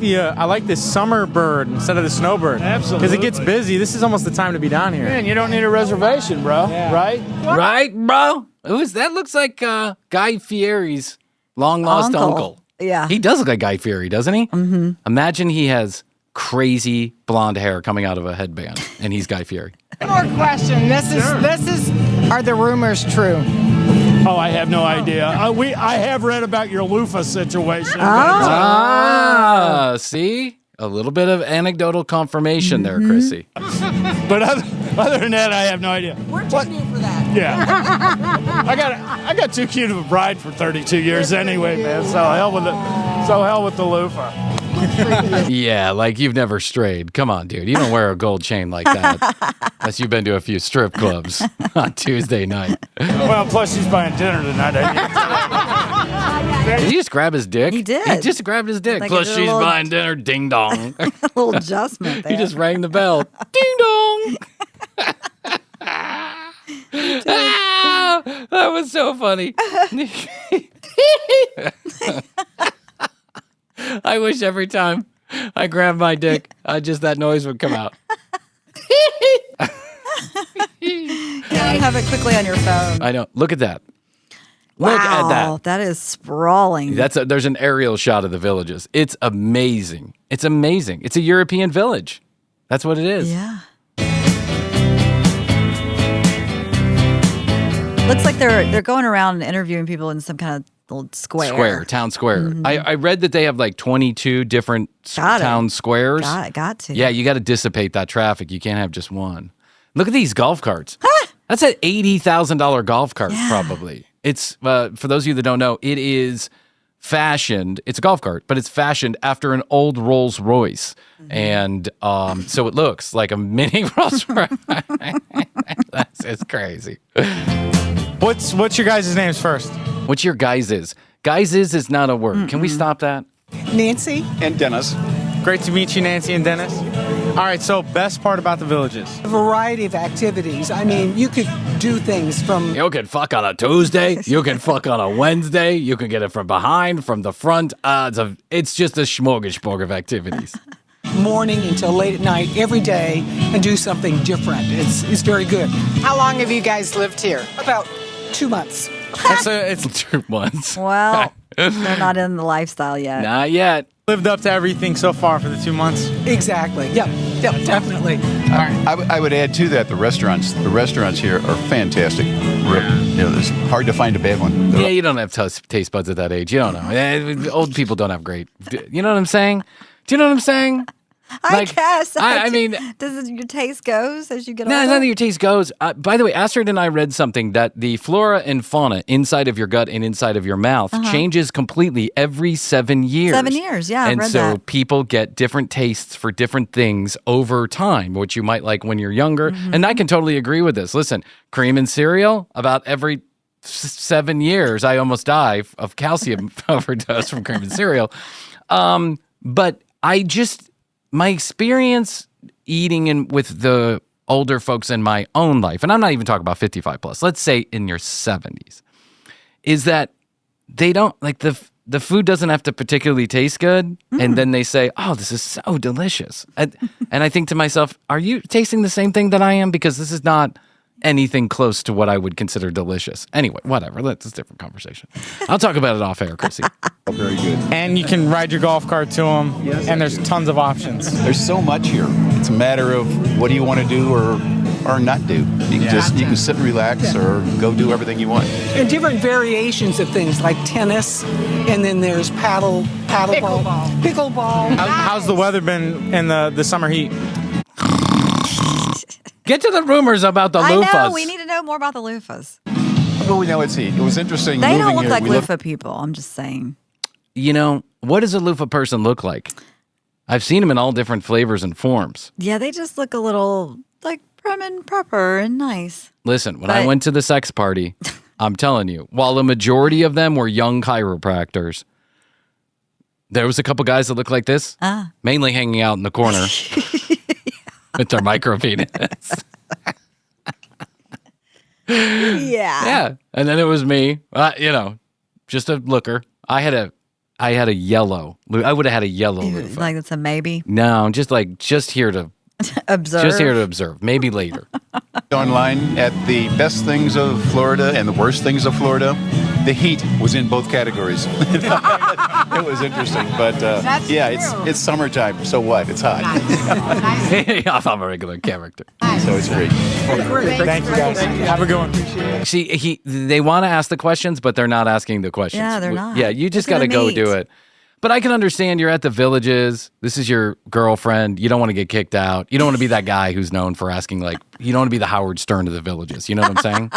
the summer bird instead of the snowbird. Absolutely. Because it gets busy. This is almost the time to be down here. Man, you don't need a reservation, bro. Yeah. Right? Right, bro? That looks like Guy Fieri's long-lost uncle. Yeah. He does look like Guy Fieri, doesn't he? Mm-hmm. Imagine he has crazy blonde hair coming out of a headband, and he's Guy Fieri. One more question. This is. Are the rumors true? Oh, I have no idea. I have read about your loofah situation. See? A little bit of anecdotal confirmation there, Krissy. But other than that, I have no idea. We're too new for that. Yeah. I got too cute of a bride for 32 years anyway, man. So hell with it. So hell with the loofah. Yeah, like you've never strayed. Come on, dude. You don't wear a gold chain like that. Unless you've been to a few strip clubs on Tuesday night. Well, plus she's buying dinner tonight. Did he just grab his dick? He did. He just grabbed his dick. Like Plus a she's little- buying dinner. Ding dong. A little adjustment there. He just rang the bell. Ding dong. Ah, that was so funny. I wish every time I grabbed my dick, that noise would come out. You have it quickly on your phone. I know. Look at that. Wow, Look at that. that is sprawling. There's an aerial shot of the villages. It's amazing. It's amazing. It's a European village. That's what it is. Yeah. Looks like they're going around interviewing people in some kind of little square. Town square. Mm-hmm. I read that they have like 22 different town squares. Got to. Yeah, you got to dissipate that traffic. You can't have just one. Look at these golf carts. That's an $80,000 golf cart, probably. It's for those of you that don't know, it is fashioned. It's a golf cart, but it's fashioned after an old Rolls Royce, and so it looks like a mini Rolls Royce. That's it's crazy. What's your guys' names first? What's your guys is? Guys is not a word. Can we stop that? Nancy? And Dennis. Great to meet you, Nancy and Dennis. All right, so best part about the villages. A variety of activities. I mean, you could do things from You can fuck on a Tuesday. You can fuck on a Wednesday. You can get it from behind, from the front. It's just a smorgasbord of activities. morning until late at night every day and do something different. It's very good. How long have you guys lived here? About 2 months. It's 2 months. Well, they're not in the lifestyle yet. Not yet. lived up to everything so far for the 2 months. Exactly. Yep, definitely. I would add to that the restaurants here are fantastic. It's hard to find a bad one. Yeah, you don't have taste buds at that age. You don't know. Old people don't have great. You know what I'm saying? Do you know what I'm saying? I guess. I mean, does your taste goes as you get no, older? it's not that your taste goes. By the way, Astrid and I read something that the flora and fauna inside of your gut and inside of your mouth changes completely every 7 years. 7 years, yeah, I've And read so that. people get different tastes for different things over time, which you might like when you're younger. Mm-hmm. And I can totally agree with this. Listen, cream and cereal, about every 7 years, I almost die of calcium overdose from cream and cereal. But my experience eating with the older folks in my own life, and I'm not even talking about 55 plus, let's say in your 70s, is that they don't, like the food doesn't have to particularly taste good. And then they say, oh, this is so delicious. And I think to myself, are you tasting the same thing that I am? Because this is not anything close to what I would consider delicious. Anyway, whatever. That's a different conversation. I'll talk about it off air, Krissy. Very good. And you can ride your golf cart to them, and there's tons of options. There's so much here. It's a matter of what do you want to do or not do. You can sit and relax or go do everything you want. And different variations of things like tennis, and then there's paddle ball, pickleball. How's the weather been in the summer heat? Get to the rumors about the loofahs. I know. We need to know more about the loofahs. Well, we know it's heat. It was interesting. They moving don't look here. like We loofah people. I'm just saying. You know, what does a loofah person look like? I've seen them in all different flavors and forms. Yeah, they just look a little like prim and proper and nice. Listen, when I went to the sex party, I'm telling you, while a majority of them were young chiropractors, There was a couple guys that looked like this, mainly hanging out in the corner with their micro penis. Yeah. And then it was me, just a looker. I had a yellow. I would have had a yellow loofah. Like it's a maybe? No, just here to observe. Just here to observe. Maybe later. Online at the best things of Florida and the worst things of Florida. The heat was in both categories. It was interesting, but it's summertime. So what? It's hot. I'm a regular character, so it's great. Thank you guys. Have a good one. See, they want to ask the questions, but they're not asking the questions. Yeah, they're not. Yeah, you just got to go do it. But I can understand you're at the Villages. This is your girlfriend. You don't want to get kicked out. You don't want to be that guy who's known for asking, you don't want to be the Howard Stern of the Villages. You know what I'm saying?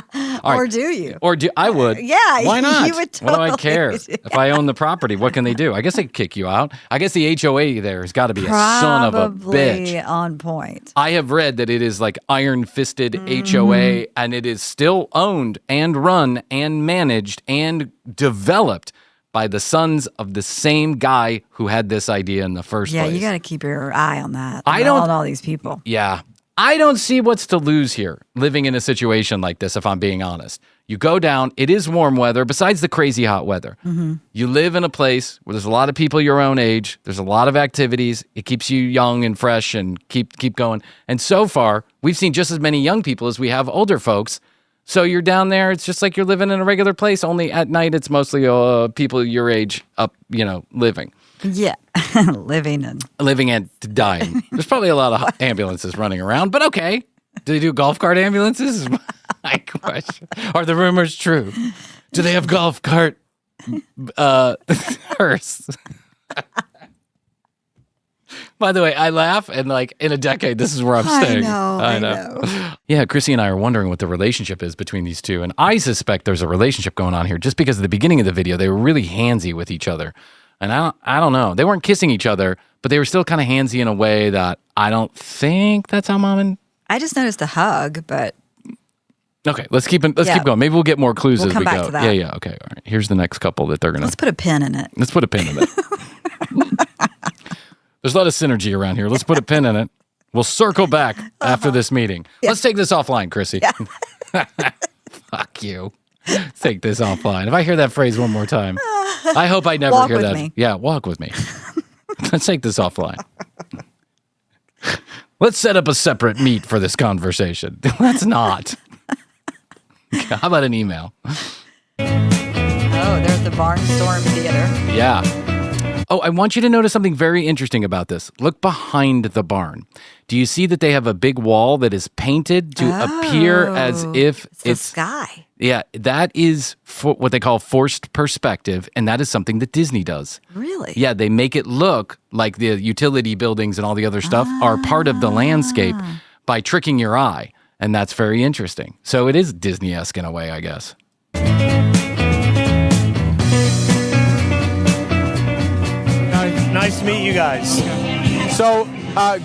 Or do you? I would. Yeah. Why not? You would totally. What do I care? If I own the property, what can they do? I guess they could kick you out. I guess the HOA there has got to be a son of a bitch. On point. I have read that it is like iron-fisted HOA, and it is still owned and run and managed and developed by the sons of the same guy who had this idea in the first place. Yeah, you got to keep your eye on that. On all these people. Yeah. I don't see what's to lose here living in a situation like this, if I'm being honest. You go down, it is warm weather, besides the crazy hot weather. Mm-hmm. You live in a place where there's a lot of people your own age. There's a lot of activities. It keeps you young and fresh and keep going. And so far, we've seen just as many young people as we have older folks. So you're down there, it's just like you're living in a regular place, only at night it's mostly people your age up, living. Yeah, living and dying. There's probably a lot of ambulances running around, but okay. Do they do golf cart ambulances? Is my question. Are the rumors true? Do they have golf cart hearse? By the way, I laugh, and in a decade, this is where I'm staying. I know. Yeah, Krissy and I are wondering what the relationship is between these two, and I suspect there's a relationship going on here just because at the beginning of the video, they were really handsy with each other. And I don't know. They weren't kissing each other, but they were still kind of handsy in a way that I don't think that's how Mom and... I just noticed a hug, but... Okay, let's keep going. Maybe we'll get more clues as we come back go. to that. Yeah, okay. All right. Here's the next couple that they're going to... Let's put a pin in it. Let's put a pin in it. There's a lot of synergy around here. Let's put a pin in it. We'll circle back after this meeting. Yeah. Let's take this offline, Krissy. Yeah. Fuck you. Let's take this offline. If I hear that phrase one more time, I hope I never hear that. Me. Yeah, walk with me. Let's take this offline. Let's set up a separate meet for this conversation. Let's not. How about an email? Oh, there's the Barnstorm Theater. Yeah. Oh, I want you to notice something very interesting about this. Look behind the barn. Do you see that they have a big wall that is painted to appear as if it's the sky? Yeah, that is what they call forced perspective, and that is something that Disney does. Really? Yeah, they make it look like the utility buildings and all the other stuff are part of the landscape by tricking your eye, and that's very interesting. So it is Disney-esque in a way, I guess. Nice to meet you guys. So,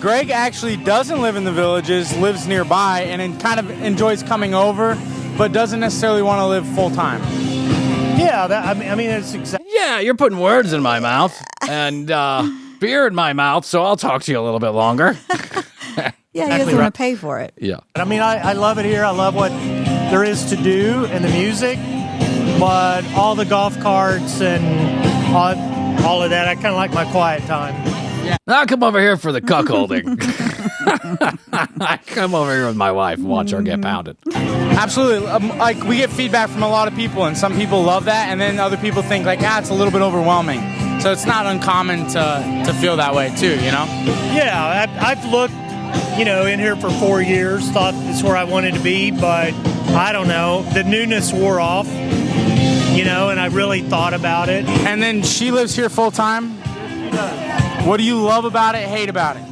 Greg actually doesn't live in the Villages, lives nearby, and kind of enjoys coming over, but doesn't necessarily want to live full-time. Yeah, I mean, it's exactly... Yeah, you're putting words in my mouth and beer in my mouth, so I'll talk to you a little bit longer. Yeah, he doesn't want to pay for it. Yeah. I mean, I love it here. I love what there is to do and the music, but all the golf carts and all of that, I kind of like my quiet time. Yeah. I'll come over here for the cuckolding. I come over here with my wife and watch her get pounded. Absolutely. We get feedback from a lot of people, and some people love that, and then other people think it's a little bit overwhelming. So it's not uncommon to feel that way too, Yeah, I've looked, in here for 4 years, thought it's where I wanted to be, but I don't know, the newness wore off. And I really thought about it. And then she lives here full time. What do you love about it, hate about it?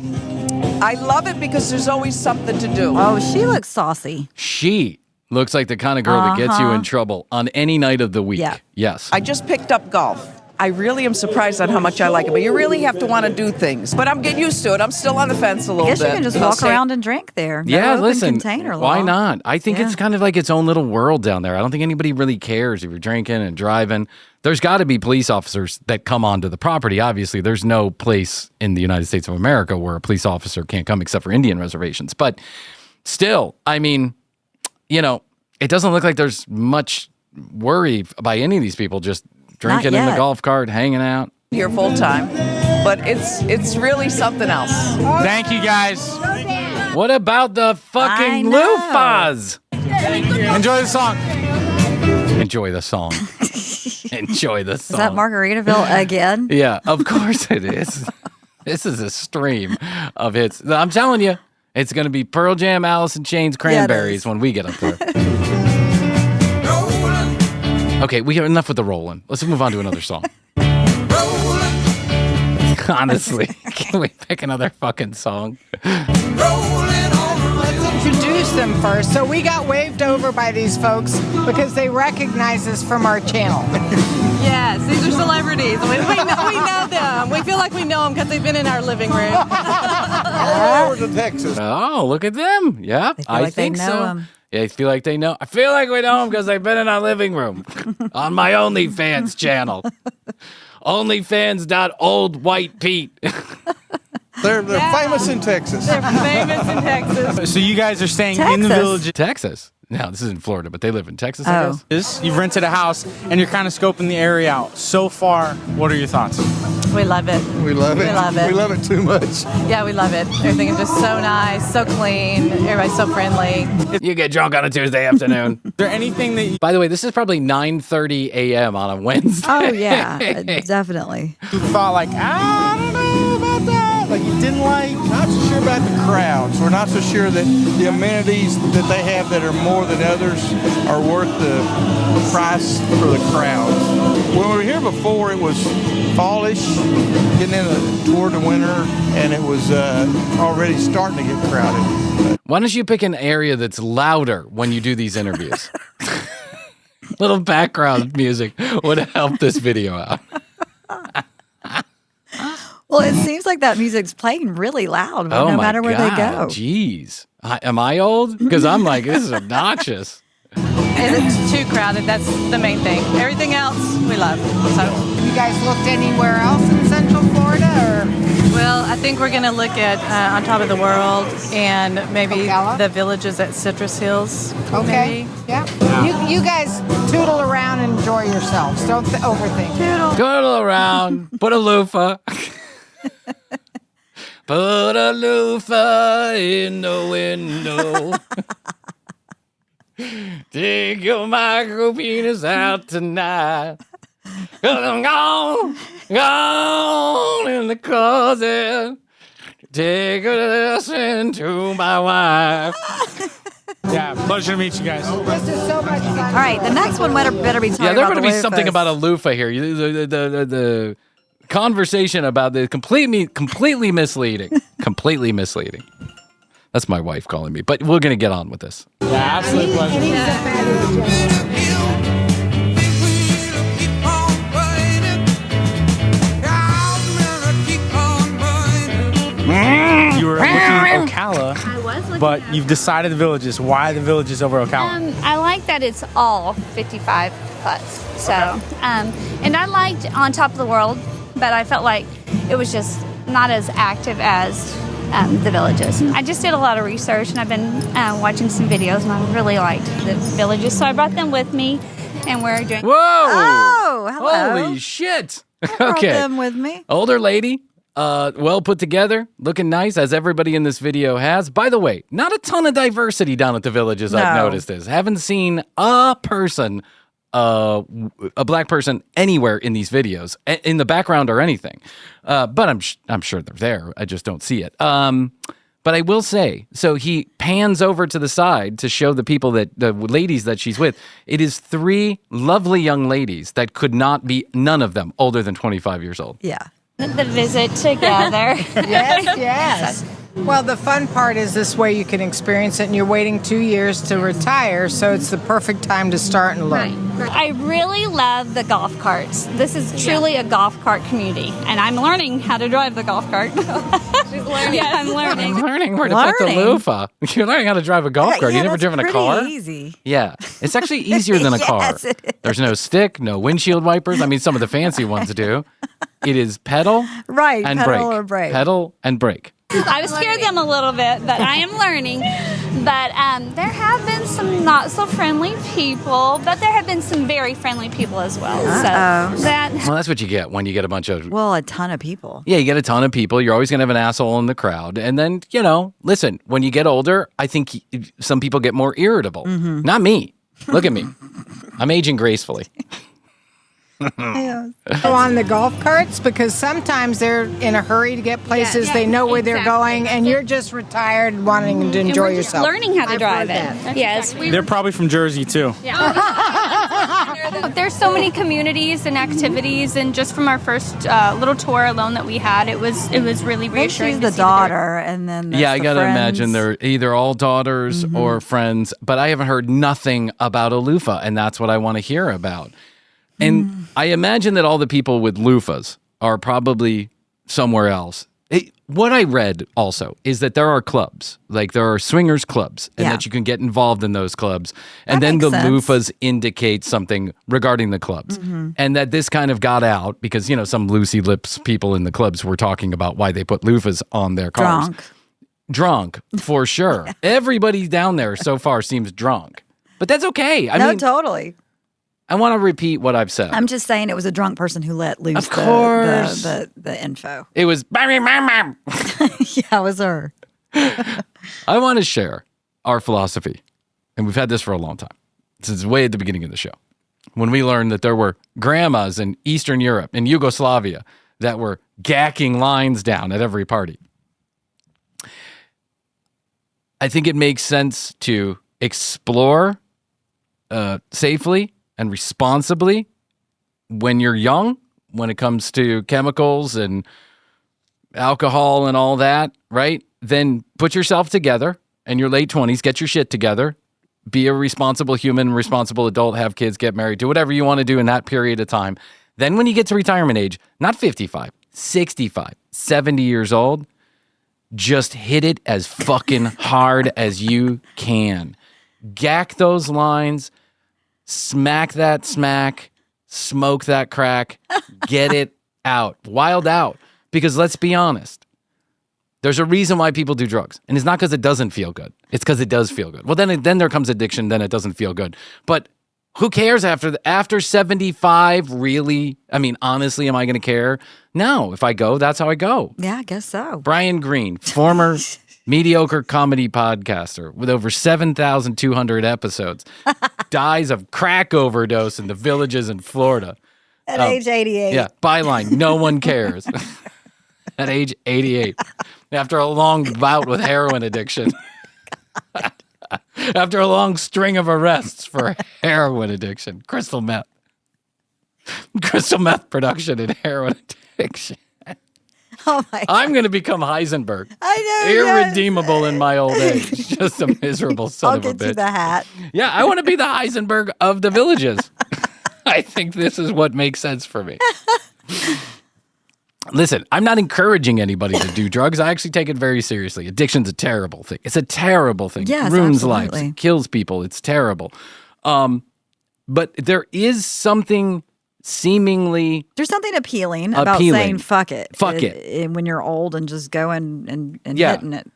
I love it because there's always something to do. Oh, she looks saucy. She looks like the kind of girl that gets you in trouble on any night of the week. Yeah. Yes. I just picked up golf. I really am surprised on how much I like it. But you really have to want to do things. But I'm getting used to it. I'm still on the fence a little I guess bit. you can just walk around and drink there. No Yeah, open listen, container why law. not? I think it's kind of like its own little world down there. I don't think anybody really cares if you're drinking and driving. There's got to be police officers that come onto the property. Obviously, there's no place in the United States of America where a police officer can't come except for Indian reservations. But still, I mean, you know, it doesn't look like there's much worry by any of these people just drinking in the golf cart, hanging out. Here full time, but it's really something else. Thank you, guys. What about the fucking loofahs? Enjoy the song. Enjoy the song. Enjoy the song. Is that Margaritaville again? Yeah, of course it is. This is a stream of hits. I'm telling you, it's going to be Pearl Jam, Alice in Chains, Cranberries when we get up there. Okay, we have enough with the rolling. Let's move on to another song. Honestly, can we pick another fucking song? Let's introduce them first. So we got waved over by these folks because they recognize us from our channel. Yes, these are celebrities. We know them. We feel like we know them because they've been in our living room. All over to Texas. Oh, look at them. Yeah, I think so. Yeah, I feel like they know. I feel like we know them because they've been in our living room on my OnlyFans channel. OnlyFans.oldWhitePete. They're famous in Texas. They're famous in Texas. So you guys are staying in the village. Texas. No, this is in Florida, but they live in Texas, I guess. You've rented a house and you're kind of scoping the area out. So far, what are your thoughts? We love it. We love it. We love it. We love it too much. Yeah, we love it. Everything is just so nice, so clean. Everybody's so friendly. You get drunk on a Tuesday afternoon. Is there anything that you... By the way, this is probably 9:30 a.m. on a Wednesday. Oh, yeah, definitely. You thought like, I don't know about that. Like you didn't like... Not so sure about the crowds. We're not so sure that the amenities that they have that are more than others are worth the price for the crowds. When we were here before, it was fallish, getting in toward the winter, and it was already starting to get crowded. Why don't you pick an area that's louder when you do these interviews? Little background music would help this video out. Well, it seems like that music's playing really loud no matter where they go. Jeez. Am I old? Because I'm like, this is obnoxious. It's too crowded. That's the main thing. Everything else, we love. So, You guys looked anywhere else in Central Florida, or? well, I think we're going to look at On Top of the World and maybe Ocala? the villages at Citrus Hills. Okay. Maybe. Yeah. You guys tootle around and enjoy yourselves. Don't overthink. Go around, put a loofah. Put a loofah in the window. Take your micro penis out tonight. 'Cause I'm gone in the closet. Take a lesson to my wife. Yeah, pleasure to meet you guys. This is so much fun. All right, the next one better be talking Yeah, there about better the be something loofahs. about a loofah here. The conversation about the completely misleading. Completely misleading. That's my wife calling me, but we're going to get on with this. Yeah, absolute pleasure. You were looking at Ocala, I was looking but you've decided the villages. Why the villages over Ocala? I like that it's all 55 putts. So, and I liked On Top of the World, but I felt like it was just not as active as the villages. I just did a lot of research, and I've been watching some videos, and I really liked the villages, so I brought them with me, and we're doing. Whoa! Oh, hello. Holy shit! I brought Okay, them with me. older lady, well put together, looking nice, as everybody in this video has. By the way, not a ton of diversity down at the villages. I've No. noticed this. Haven't seen a person, a black person anywhere in these videos, in the background or anything. But I'm sure they're there. I just don't see it. But I will say, so he pans over to the side to show the people the ladies that she's with. It is 3 lovely young ladies that could not be, none of them older than 25 years old. Yeah. The visit together. Yes, yes. Well, the fun part is this way you can experience it, and you're waiting 2 years to retire, so it's the perfect time to start and look. I really love the golf carts. This is truly a golf cart community, and I'm learning how to drive the golf cart. She's learning. Yeah, I'm learning. I'm learning where to put the loofah. You're learning how to drive a golf cart. You never driven a car? Easy. Yeah. It's actually easier than a car. There's no stick, no windshield wipers. I mean, some of the fancy ones do. It is pedal and pedal or brake. Pedal and brake. I was scared them a little bit, but I am learning. But there have been some not so friendly people, but there have been some very friendly people as well. So Well, that's what you get when you get a bunch of... Well, a ton of people. Yeah, you get a ton of people. You're always going to have an asshole in the crowd. And then, listen, when you get older, I think some people get more irritable. Mm-hmm. Not me. Look at me. I'm aging gracefully. Go on the golf carts because sometimes they're in a hurry to get places. They know where they're going, and you're just retired wanting to enjoy yourself. Learning how to drive it. Yes. They're probably from Jersey, too. There's so many communities and activities, and just from our first little tour alone that we had, it was really reassuring. She's the daughter, and then I got to imagine they're either all daughters or friends, but I haven't heard nothing about a loofah, and that's what I want to hear about. And I imagine that all the people with loofahs are probably somewhere else. What I read also is that there are clubs, like there are swingers clubs, and that you can get involved in those clubs. And then the loofahs indicate something regarding the clubs. And that this kind of got out because, some loosey lips people in the clubs were talking about why they put loofahs on their cars. Drunk, for sure. Everybody down there so far seems drunk. But that's okay. I mean, totally. I want to repeat what I've said. I'm just saying it was a drunk person who let loose of course. The info. It was... Yeah, it was her. I want to share our philosophy, and we've had this for a long time, since way at the beginning of the show, when we learned that there were grandmas in Eastern Europe, in Yugoslavia, that were gacking lines down at every party. I think it makes sense to explore safely and responsibly when you're young, when it comes to chemicals and alcohol and all that, right? Then put yourself together in your late 20s, get your shit together, be a responsible human, responsible adult, have kids, get married, do whatever you want to do in that period of time. Then when you get to retirement age, not 55, 65, 70 years old, just hit it as fucking hard as you can. Gack those lines, smack that smack, smoke that crack, get it out, wild out. Because let's be honest, there's a reason why people do drugs. And it's not because it doesn't feel good. It's because it does feel good. Well, then there comes addiction, then it doesn't feel good. But who cares after 75, really? I mean, honestly, am I going to care? No, if I go, that's how I go. Yeah, I guess so. Bryan Green, former mediocre comedy podcaster with over 7,200 episodes, dies of crack overdose in the villages in Florida. At age 88. Yeah, byline, no one cares. At age 88. After a long bout with heroin addiction. After a long string of arrests for heroin addiction. Crystal meth production and heroin addiction. Oh my God. I'm going to become Heisenberg. I know. Irredeemable in my old age. Just a miserable son of a bitch. I'll get you the hat. Yeah, I want to be the Heisenberg of the villages. I think this is what makes sense for me. Listen, I'm not encouraging anybody to do drugs. I actually take it very seriously. Addiction's a terrible thing. It's a terrible thing. Yes, it ruins absolutely. lives. It kills people. It's terrible. But there is something seeminging... There's something appealing about saying fuck it. Fuck it. When you're old and just going and hitting it.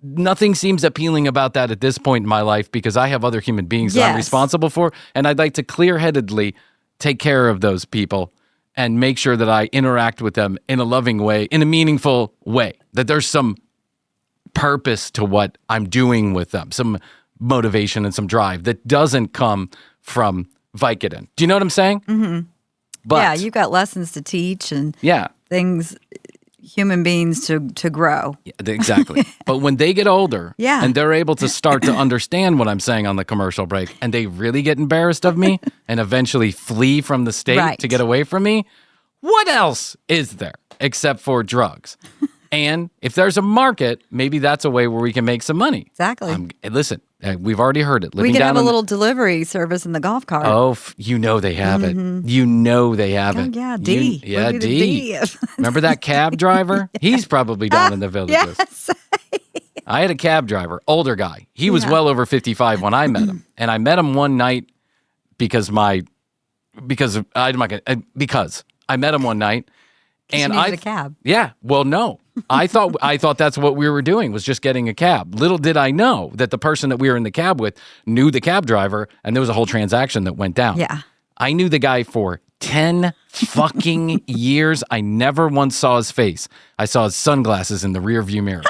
Nothing seems appealing about that at this point in my life because I have other human beings that I'm responsible for, and I'd like to clear-headedly take care of those people and make sure that I interact with them in a loving way, in a meaningful way, that there's some purpose to what I'm doing with them, some motivation and some drive that doesn't come from Vicodin. Do you know what I'm saying? Mm-hmm. But, yeah, you've got lessons to teach and things, human beings to grow. Yeah, exactly. But when they get older and they're able to start to understand what I'm saying on the commercial break and they really get embarrassed of me and eventually flee from the state to get away from me, what else is there except for drugs? And if there's a market, maybe that's a way where we can make some money. Exactly. Listen, we've already heard it. We could have a little delivery service in the golf cart. Oh, you know they have it. You know they have it. Yeah, D. Yeah, We'll be D. the D. Remember that cab driver? He's probably down in the villages. Yes. I had a cab driver, older guy. He was well over 55 when I met him. And I met him one night because I met him one night. And I needed a cab. Yeah. Well, no. I thought that's what we were doing, was just getting a cab. Little did I know that the person that we were in the cab with knew the cab driver, and there was a whole transaction that went down. Yeah. I knew the guy for 10 fucking years. I never once saw his face. I saw his sunglasses in the rearview mirror.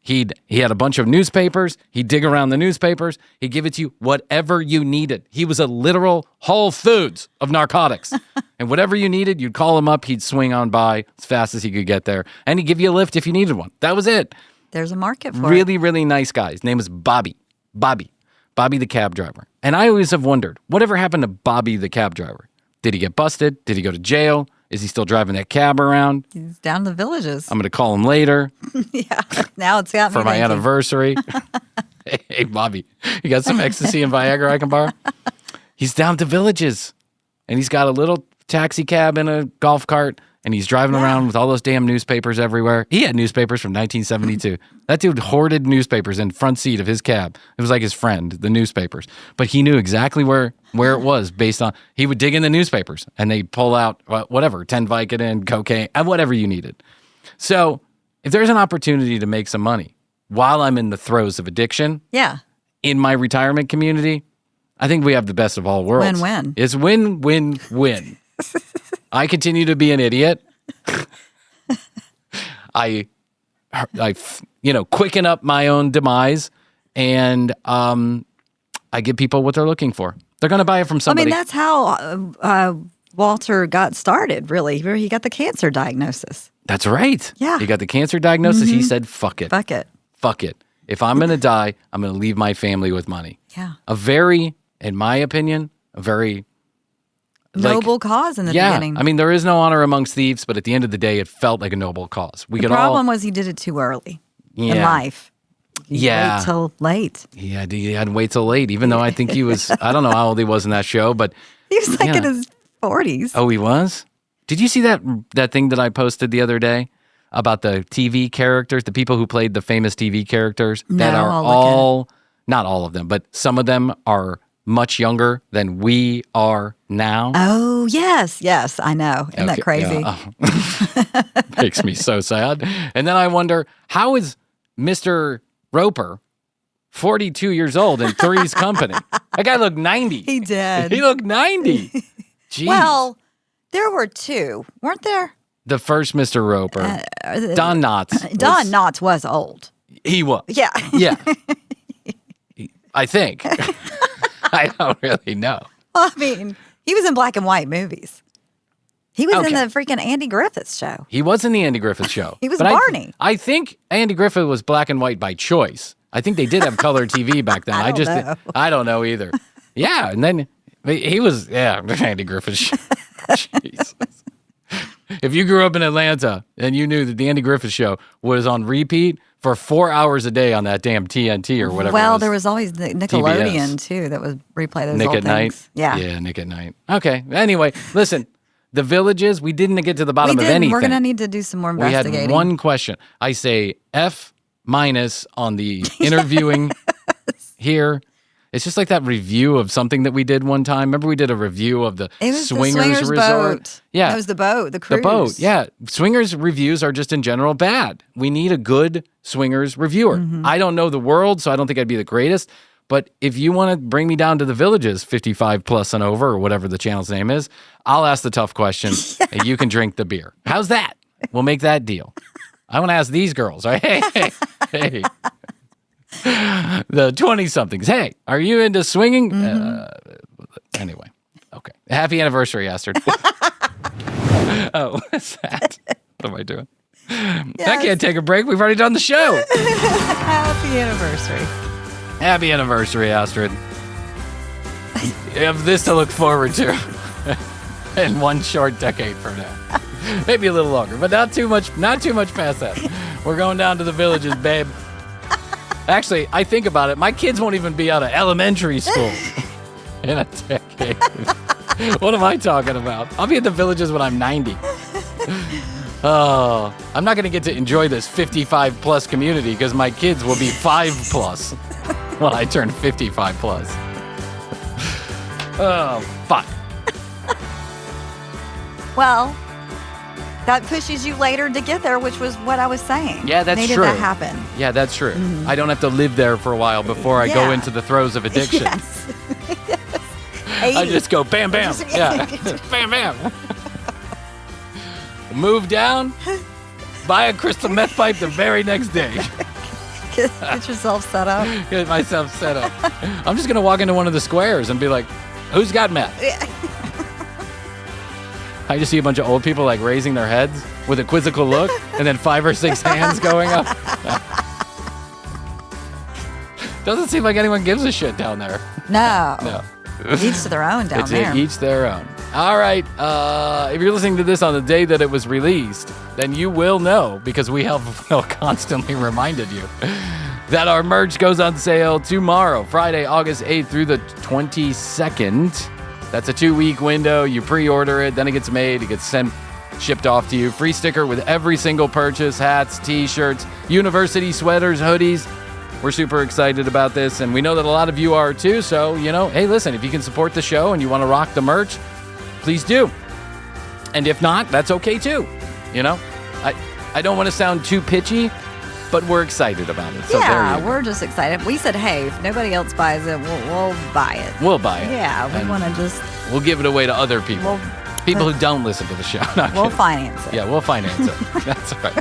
He had a bunch of newspapers. He'd dig around the newspapers. He'd give it to you whatever you needed. He was a literal Whole Foods of narcotics. And whatever you needed, you'd call him up. He'd swing on by as fast as he could get there. And he'd give you a lift if you needed one. That was it. There's a market for Really, really nice guy. His name was Bobby. Bobby the cab driver. And I always have wondered, whatever happened to Bobby the cab driver? Did he get busted? Did he go to jail? Is he still driving that cab around? He's down in the villages. I'm going to call him later. Yeah. Now it's got me for my thinking. anniversary. Hey, Bobby, you got some ecstasy and Viagra I can borrow? He's down at the villages, and he's got a little taxi cab and a golf cart, and he's driving around with all those damn newspapers everywhere. He had newspapers from 1972. That dude hoarded newspapers in front seat of his cab. It was like his friend, the newspapers. But he knew exactly where it was based on, he would dig in the newspapers, and they'd pull out whatever, 10 Vicodin, cocaine, whatever you needed. So if there's an opportunity to make some money while I'm in the throes of addiction, in my retirement community, I think we have the best of all worlds. Win-win. It's win-win-win. I continue to be an idiot. I quicken up my own demise, and I give people what they're looking for. They're going to buy it from somebody. I mean, that's how Walter got started, really. He got the cancer diagnosis. That's right. Yeah. He got the cancer diagnosis. He said, fuck it. Fuck it. Fuck it. If I'm going to die, I'm going to leave my family with money. Yeah. In my opinion, a very noble cause in the beginning. I mean, there is no honor amongst thieves, but at the end of the day, it felt like a noble cause. The problem was he did it too early in life. Wait till late. He had to wait till late, even though I think he was, I don't know how old he was in that show, but he was like in his 40s. Oh, he was? Did you see that thing that I posted the other day about the TV characters, the people who played the famous TV characters that are all, not all of them, but some of them are much younger than we are now? Oh, yes, I know. Isn't that crazy? Yeah. Makes me so sad. And then I wonder, how is Mr. Roper 42 years old in Three's Company? That guy looked 90. He did. He looked 90. Jeez. Well, there were two, weren't there? The first Mr. Roper, Don Knotts. Don Knotts was old. He was. Yeah. Yeah. I think. I don't really know. Well, I mean, he was in black and white movies. He was in the freaking Andy Griffith show. He was in the Andy Griffith show. He was Barney. I think Andy Griffith was black and white by choice. I think they did have color TV back then. I don't know either. Yeah, and then he was, Andy Griffith show. Jesus. If you grew up in Atlanta and you knew that the Andy Griffith show was on repeat for 4 hours a day on that damn TNT or whatever. Well, there was always the Nickelodeon too that would replay those Nick old at things. Night. Yeah, Nick at Night. Okay. Anyway, listen, the villages, we didn't get to the bottom of anything. We're going to need to do some more investigating. We had one question. I say F- on the interviewing here. It's just like that review of something that we did one time. Remember we did a review of the Swingers Resort? Boat. Yeah. It was the boat, the cruise. The boat, yeah. Swingers reviews are just in general bad. We need a good Swingers reviewer. Mm-hmm. I don't know the world, so I don't think I'd be the greatest. But if you want to bring me down to the villages, 55 plus and over, or whatever the channel's name is, I'll ask the tough question, and you can drink the beer. How's that? We'll make that deal. I want to ask these girls, right? Hey. The 20-somethings. Hey, are you into swinging? Anyway, okay. Happy anniversary, Astrid. Oh, what's that? What am I doing? Yes. I can't take a break. We've already done the show. Happy anniversary. Happy anniversary, Astrid. You have this to look forward to in one short decade from now. Maybe a little longer, but not too much past that. We're going down to the Villages, babe. Actually, I think about it. My kids won't even be out of elementary school in a decade. What am I talking about? I'll be at the Villages when I'm 90. Oh, I'm not going to get to enjoy this 55 plus community because my kids will be 5 plus when I turn 55 plus. Oh, fuck. Well, that pushes you later to get there, which was what I was saying. Yeah, that's Needed true. that happen. Yeah, that's true. I don't have to live there for a while before I go into the throes of addiction. Yes. I just go bam, bam. Yeah. Bam, bam. Move down, buy a crystal meth pipe the very next day. Get yourself set up. Get myself set up. I'm just going to walk into one of the squares and be like, who's got meth? I just see a bunch of old people like raising their heads with a quizzical look and then 5 or 6 hands going up. Doesn't seem like anyone gives a shit down there. No. Each to their own down there. Each their own. All right. If you're listening to this on the day that it was released, then you will know, because we have constantly reminded you, that our merch goes on sale tomorrow, Friday, August 8th through the 22nd. That's a 2-week window. You pre-order it, then it gets made, it gets shipped off to you. Free sticker with every single purchase, hats, t-shirts, university sweaters, hoodies. We're super excited about this, and we know that a lot of you are too. So, hey, listen, if you can support the show and you want to rock the merch, please do. And if not, that's okay too. I don't want to sound too pitchy, but we're excited about it. So we're just excited. We said, hey, if nobody else buys it, we'll buy it. We'll buy it. Yeah, we want to just... We'll give it away to other people. People who don't listen to the show. We'll finance it. Yeah, we'll finance it. That's right.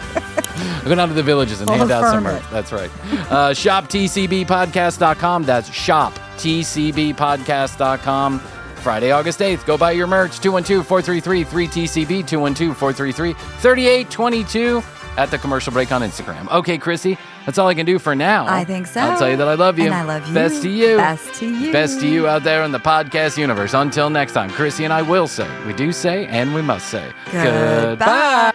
We'll go down to the Villages and hand out some merch. That's right. ShopTCBpodcast.com. That's ShopTCBpodcast.com. Friday, August 8th. Go buy your merch. 212-433-3TCB. 212-433-3822 at The Commercial Break on Instagram. Okay, Krissy, that's all I can do for now. I think so. I'll tell you that I love you. And I love you. Best to you. Best to you. Best to you out there in the podcast universe. Until next time, Krissy and I will say, we do say, and we must say, Goodbye.